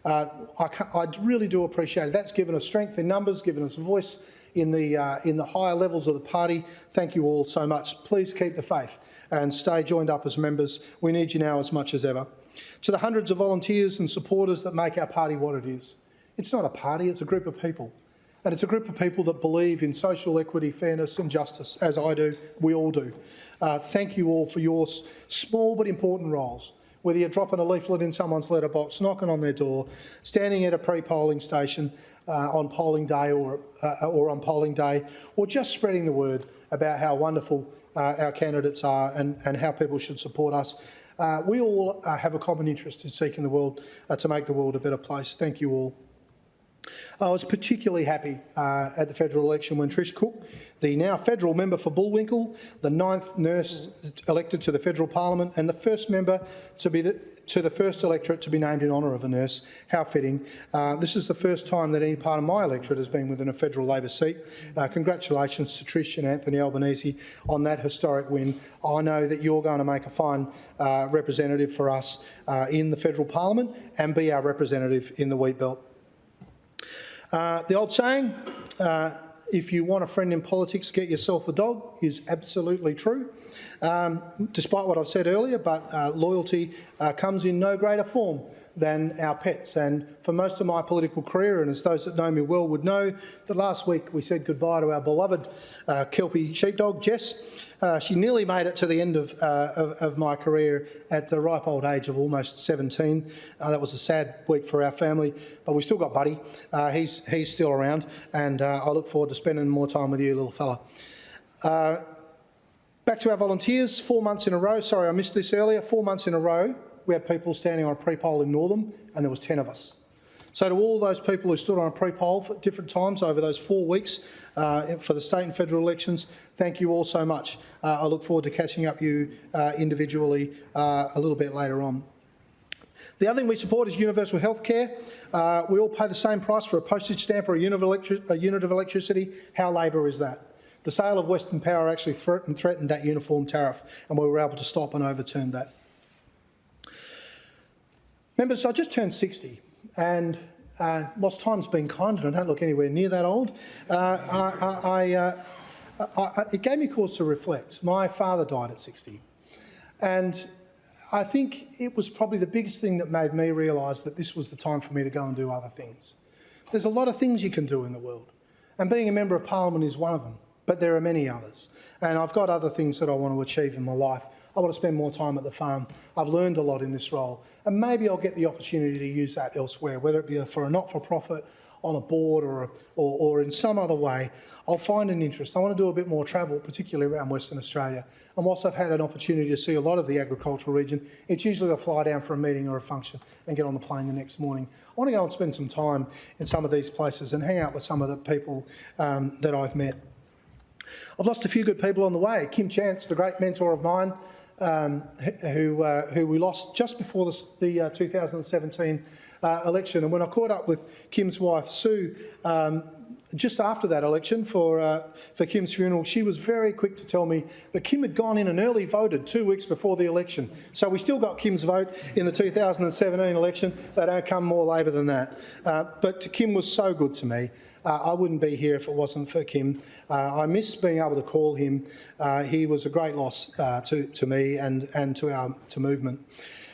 I really do appreciate it. That's given us strength in numbers, given us a voice in the higher levels of the party. Thank you all so much. Please keep the faith and stay joined up as members. We need you now as much as ever. To the hundreds of volunteers and supporters that make our party what it is. It's not a party, it's a group of people. And it's a group of people that believe in social equity, fairness and justice, as I do, we all do. Thank you all for your small but important roles. Whether you're dropping a leaflet in someone's letterbox, knocking on their door, standing at a pre-polling station on polling day or on polling day, or just spreading the word about how wonderful our candidates are and how people should support us. We all have a common interest in seeking the world to make the world a better place. Thank you all. I was particularly happy at the federal election when Trish Cook, the now federal member for Bullwinkle, the 9th nurse elected to the federal parliament and the first member to be to the first electorate to be named in honour of a nurse. How fitting. This is the first time that any part of my electorate has been within a federal Labor seat. Congratulations to Trish and Anthony Albanese on that historic win. I know that you're going to make a fine representative for us in the federal parliament and be our representative in the Wheatbelt. The old saying, if you want a friend in politics, get yourself a dog is absolutely true, despite what I've said earlier, but loyalty comes in no greater form than our pets. And for most of my political career, and as those that know me well would know, that last week we said goodbye to our beloved Kelpie sheepdog, Jess. She nearly made it to the end of my career at the ripe old age of almost 17. That was a sad week for our family, but we still got Buddy. He's still around, and I look forward to spending more time with you, little fella. Back to our volunteers, 4 months in a row. Sorry, I missed this earlier. 4 months in a row, we had people standing on a pre-poll in Northam, and there was 10 of us. So to all those people who stood on a pre-poll for different times over those 4 weeks for the state and federal elections, thank you all so much. I look forward to catching up you individually a little bit later on. The other thing we support is universal health care. We all pay the same price for a postage stamp or a unit of electricity. How Labor is that? The sale of Western Power actually threatened that uniform tariff, and we were able to stop and overturn that. Members, I just turned 60, and whilst time's been kind and I don't look anywhere near that old, it gave me cause to reflect. My father died at 60, and I think it was probably the biggest thing that made me realise that this was the time for me to go and do other things. There's a lot of things you can do in the world, and being a Member of Parliament is one of them, but there are many others. And I've got other things that I want to achieve in my life. I want to spend more time at the farm. I've learned a lot in this role, and maybe I'll get the opportunity to use that elsewhere, whether it be for a not-for-profit, on a board or in some other way. I'll find an interest. I want to do a bit more travel, particularly around Western Australia. And whilst I've had an opportunity to see a lot of the agricultural region, it's usually a fly down for a meeting or a function and get on the plane the next morning. I want to go and spend some time in some of these places and hang out with some of the people that I've met. I've lost a few good people on the way. Kim Chance, the great mentor of mine, who we lost just before the 2017 election. And when I caught up with Kim's wife, Sue, just after that election for Kim's funeral, she was very quick to tell me that Kim had gone in and early voted 2 weeks before the election. So we still got Kim's vote in the 2017 election. They don't come more Labor than that. But Kim was so good to me. I wouldn't be here if it wasn't for Kim. I miss being able to call him. He was a great loss to me and to movement.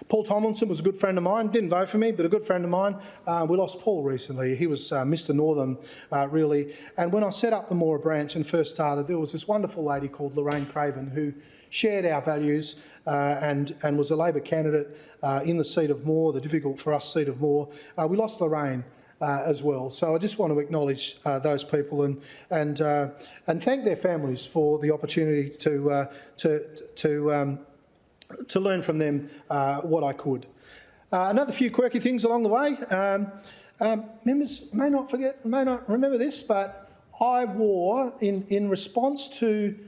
Paul Tomlinson was a good friend of mine, didn't vote for me, but a good friend of mine. We lost Paul recently. He was Mr Northern, really. And when I set up the Moora branch and first started, there was this wonderful lady called Lorraine Craven who shared our values and was a Labor candidate in the seat of Moore, the difficult for us seat of Moore. We lost Lorraine as well. So I just want to acknowledge those people and thank their families for the opportunity to learn from them what I could. Another few quirky things along the way. Members may not remember this, but I wore, in response to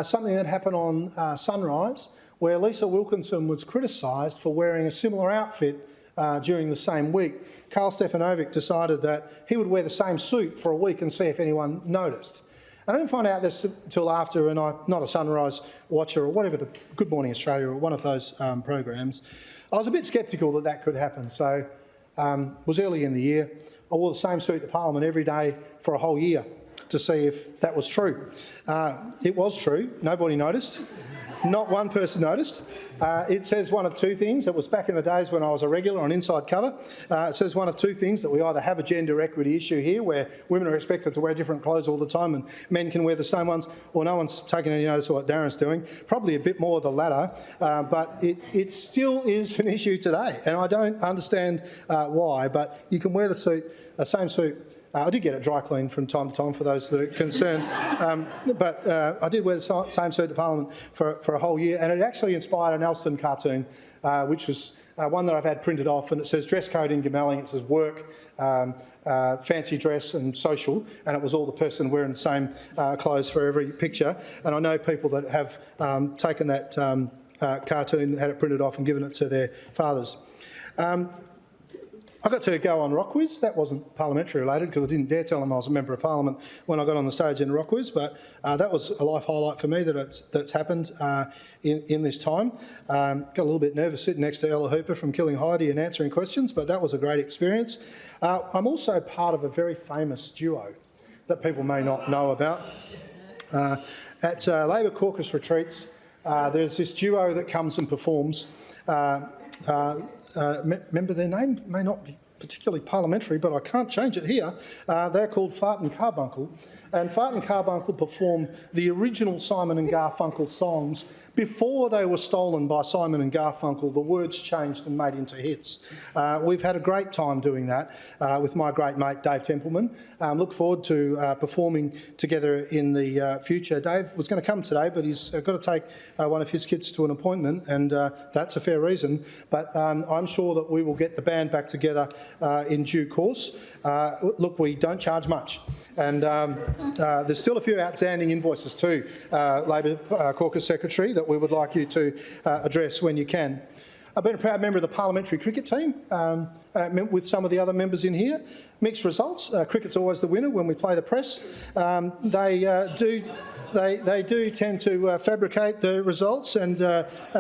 something that happened on Sunrise, where Lisa Wilkinson was criticised for wearing a similar outfit during the same week. Carl Stefanovic decided that he would wear the same suit for a week and see if anyone noticed. I didn't find out this until after, and I'm not a Sunrise watcher or whatever, the Good Morning Australia or one of those programs. I was a bit sceptical that that could happen, so it was early in the year. I wore the same suit to Parliament every day for a whole year to see if that was true. It was true. Nobody noticed. Not one person noticed. It says one of two things. It was back in the days when I was a regular on Inside Cover. It says one of two things, that we either have a gender equity issue here where women are expected to wear different clothes all the time and men can wear the same ones, or no one's taking any notice of what Darren's doing. Probably a bit more of the latter, but it still is an issue today, and I don't understand why, but you can wear the same suit. I did get it dry cleaned from time to time for those that are concerned, but I did wear the same suit to Parliament for a whole year, and it actually inspired an Elston cartoon, which was one that I've had printed off, and it says dress code in Gamelling, it says work, fancy dress and social, and it was all the person wearing the same clothes for every picture. And I know people that have taken that cartoon, had it printed off and given it to their fathers. I got to go on Rock Quiz. That wasn't parliamentary related because I didn't dare tell them I was a Member of Parliament when I got on the stage in Rock Quiz, but that was a life highlight for me that's happened in this time. Got a little bit nervous sitting next to Ella Hooper from Killing Heidi and answering questions, but that was a great experience. I'm also part of a very famous duo. that people may not know about. At Labor caucus retreats, there's this duo that comes and performs. Remember their name may not be particularly parliamentary, but I can't change it here. They're called Fart and Carbuncle. And Fart and Carbuncle performed the original Simon and Garfunkel songs before they were stolen by Simon and Garfunkel. The words changed and made into hits. We've had a great time doing that with my great mate Dave Templeman. Look forward to performing together in the future. Dave was going to come today, but he's got to take one of his kids to an appointment, and that's a fair reason. But I'm sure that we will get the band back together in due course. Look, we don't charge much, and there's still a few outstanding invoices too, Labor Caucus Secretary, that we would like you to address when you can. I've been a proud member of the parliamentary cricket team with some of the other members in here. Mixed results. Cricket's always the winner when we play the press. They do tend to fabricate the results and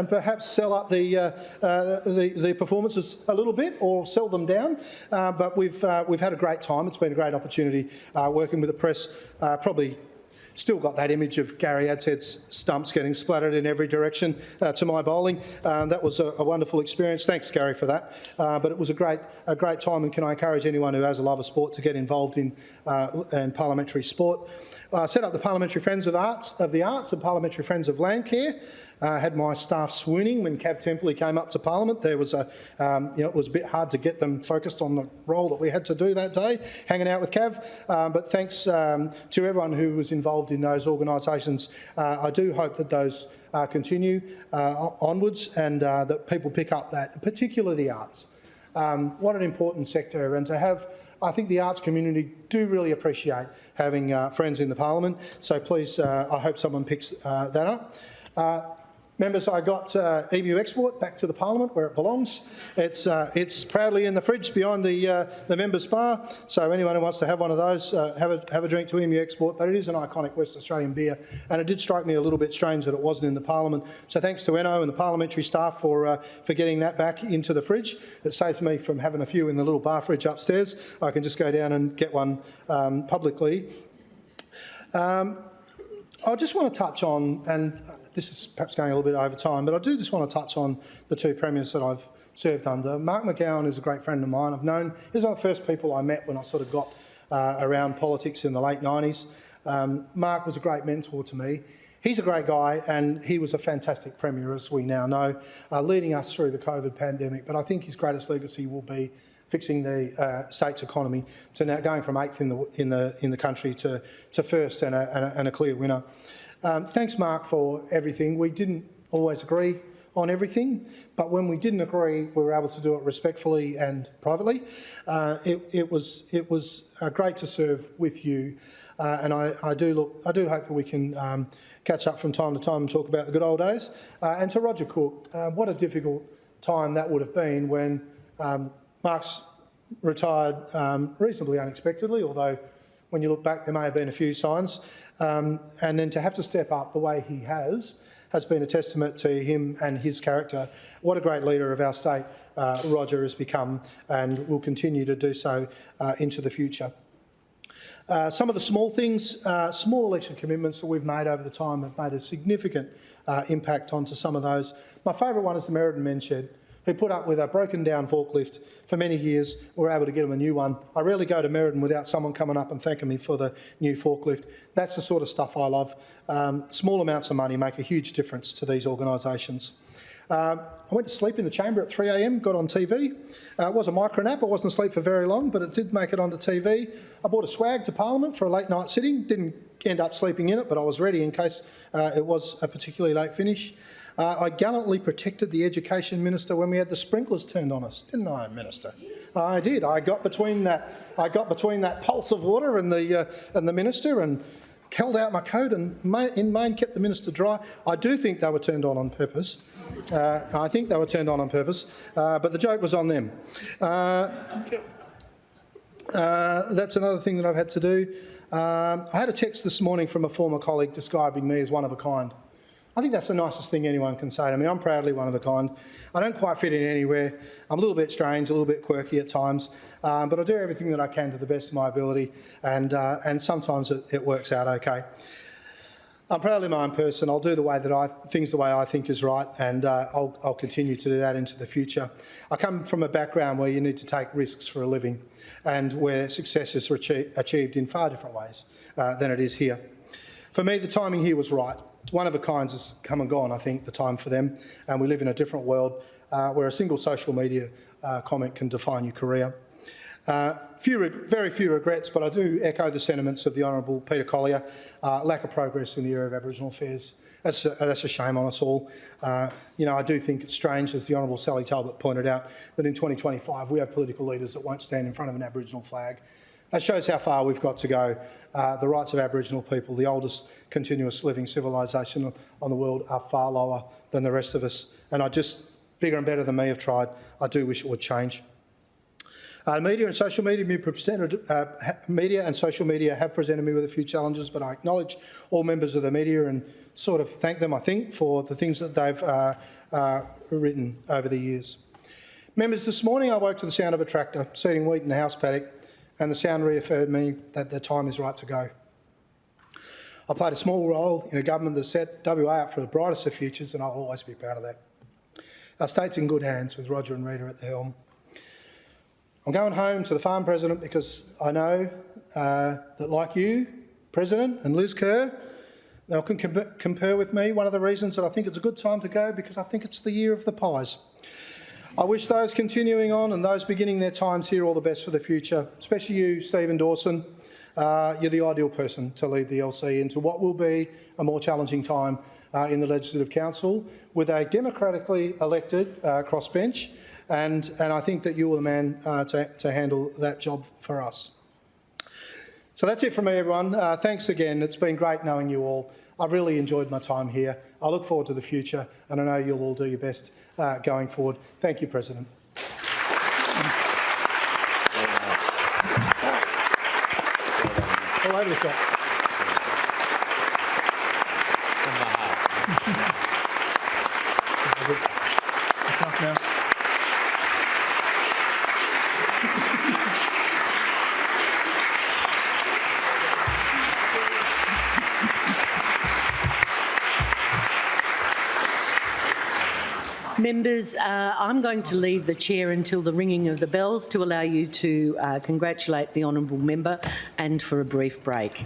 perhaps sell up the performances a little bit or sell them down. But we've had a great time. It's been a great opportunity working with the press. Probably still got that image of Gary Adsed's stumps getting splattered in every direction to my bowling. That was a wonderful experience. Thanks, Gary, for that. But it was a great time, and can I encourage anyone who has a love of sport to get involved in parliamentary sport. Set up the Parliamentary Friends of the Arts and Parliamentary Friends of Landcare. Had my staff swooning when Cav Templey came up to Parliament. There was it was a bit hard to get them focused on the role that we had to do that day, hanging out with Cav. But thanks to everyone who was involved in those organisations. I do hope that those continue onwards, and that people pick up that, particularly the arts. What an important sector, and to have, I think the arts community do really appreciate having friends in the Parliament. So please, I hope someone picks that up. Members, I got emu export back to the Parliament where it belongs. It's proudly in the fridge behind the members' bar. So anyone who wants to have one of those, have a drink to emu export. But it is an iconic West Australian beer, and it did strike me a little bit strange that it wasn't in the Parliament. So thanks to Enno and the parliamentary staff for getting that back into the fridge. It saves me from having a few in the little bar fridge upstairs. I can just go down and get one publicly. I just want to touch on, and this is perhaps going a little bit over time, but I do just want to touch on the two premiers that I've served under. Mark McGowan is a great friend of mine. He's one of the first people I met when I sort of got around politics in the late 90s. Mark was a great mentor to me. He's a great guy, and he was a fantastic premier, as we now know, leading us through the COVID pandemic. But I think his greatest legacy will be fixing the state's economy to now going from 8th in the country to first and a clear winner. Thanks, Mark, for everything. We didn't always agree on everything, but when we didn't agree, we were able to do it respectfully and privately. It was great to serve with you, and I do hope that we can catch up from time to time and talk about the good old days. And to Roger Cook, what a difficult time that would have been when Mark's retired reasonably unexpectedly, although when you look back there may have been a few signs. And then to have to step up the way he has been a testament to him and his character. What a great leader of our state Roger has become, and will continue to do so into the future. Some of the small things, small election commitments that we've made over the time have made a significant impact onto some of those. My favourite one is the Merredin Men's Shed, who put up with a broken down forklift for many years. We were able to get them a new one. I rarely go to Merredin without someone coming up and thanking me for the new forklift. That's the sort of stuff I love. Small amounts of money make a huge difference to these organisations. I went to sleep in the chamber at 3 a.m, got on TV. It was a micro nap. I wasn't asleep for very long, but it did make it onto TV. I bought a swag to Parliament for a late night sitting. Didn't end up sleeping in it, but I was ready in case it was a particularly late finish. I gallantly protected the Education Minister when we had the sprinklers turned on us, didn't I, Minister? I did. I got between that pulse of water and the Minister, and held out my coat, and in main kept the Minister dry. I do think they were turned on purpose. But the joke was on them. That's another thing that I've had to do. I had a text this morning from a former colleague describing me as one of a kind. I think that's the nicest thing anyone can say to me. I'm proudly one of a kind. I don't quite fit in anywhere. I'm a little bit strange, a little bit quirky at times, but I do everything that I can to the best of my ability, and sometimes it works out okay. I'm proudly my own person. I'll do things the way I think is right, and I'll continue to do that into the future. I come from a background where you need to take risks for a living, and where success is achieved in far different ways than it is here. For me, the timing here was right. One of a kinds has come and gone, I think, the time for them, and we live in a different world where a single social media comment can define your career. Very few regrets, but I do echo the sentiments of the Honourable Peter Collier. Lack of progress in the area of Aboriginal affairs. That's a shame on us all. You know, I do think it's strange, as the Honourable Sally Talbot pointed out, that in 2025 we have political leaders that won't stand in front of an Aboriginal flag. That shows how far we've got to go. The rights of Aboriginal people, the oldest continuous living civilisation on the world, are far lower than the rest of us. And bigger and better than me have tried. I do wish it would change. Media and social media have presented me with a few challenges, but I acknowledge all members of the media and sort of thank them, I think, for the things that they've written over the years. Members, this morning I woke to the sound of a tractor seeding wheat in the house paddock, and the sound reassured me that the time is right to go. I played a small role in a government that set WA up for the brightest of futures, and I'll always be proud of that. Our state's in good hands with Roger and Rita at the helm. I'm going home to the farm president because I know that, like you, President, and Liz Kerr, they'll concur with me. One of the reasons that I think it's a good time to go, because I think it's the year of the pies. I wish those continuing on and those beginning their times here all the best for the future, especially you, Stephen Dawson. You're the ideal person to lead the LC into what will be a more challenging time in the Legislative Council with a democratically elected crossbench, and I think that you are the man to handle that job for us. So that's it from me, everyone. Thanks again. It's been great knowing you all. I've really enjoyed my time here. I look forward to the future, and I know you'll all do your best going forward. Thank you, President. All over the shop. That's enough now. Members, I'm going to leave the chair until the ringing of the bells to allow you to congratulate the honourable member and for a brief break.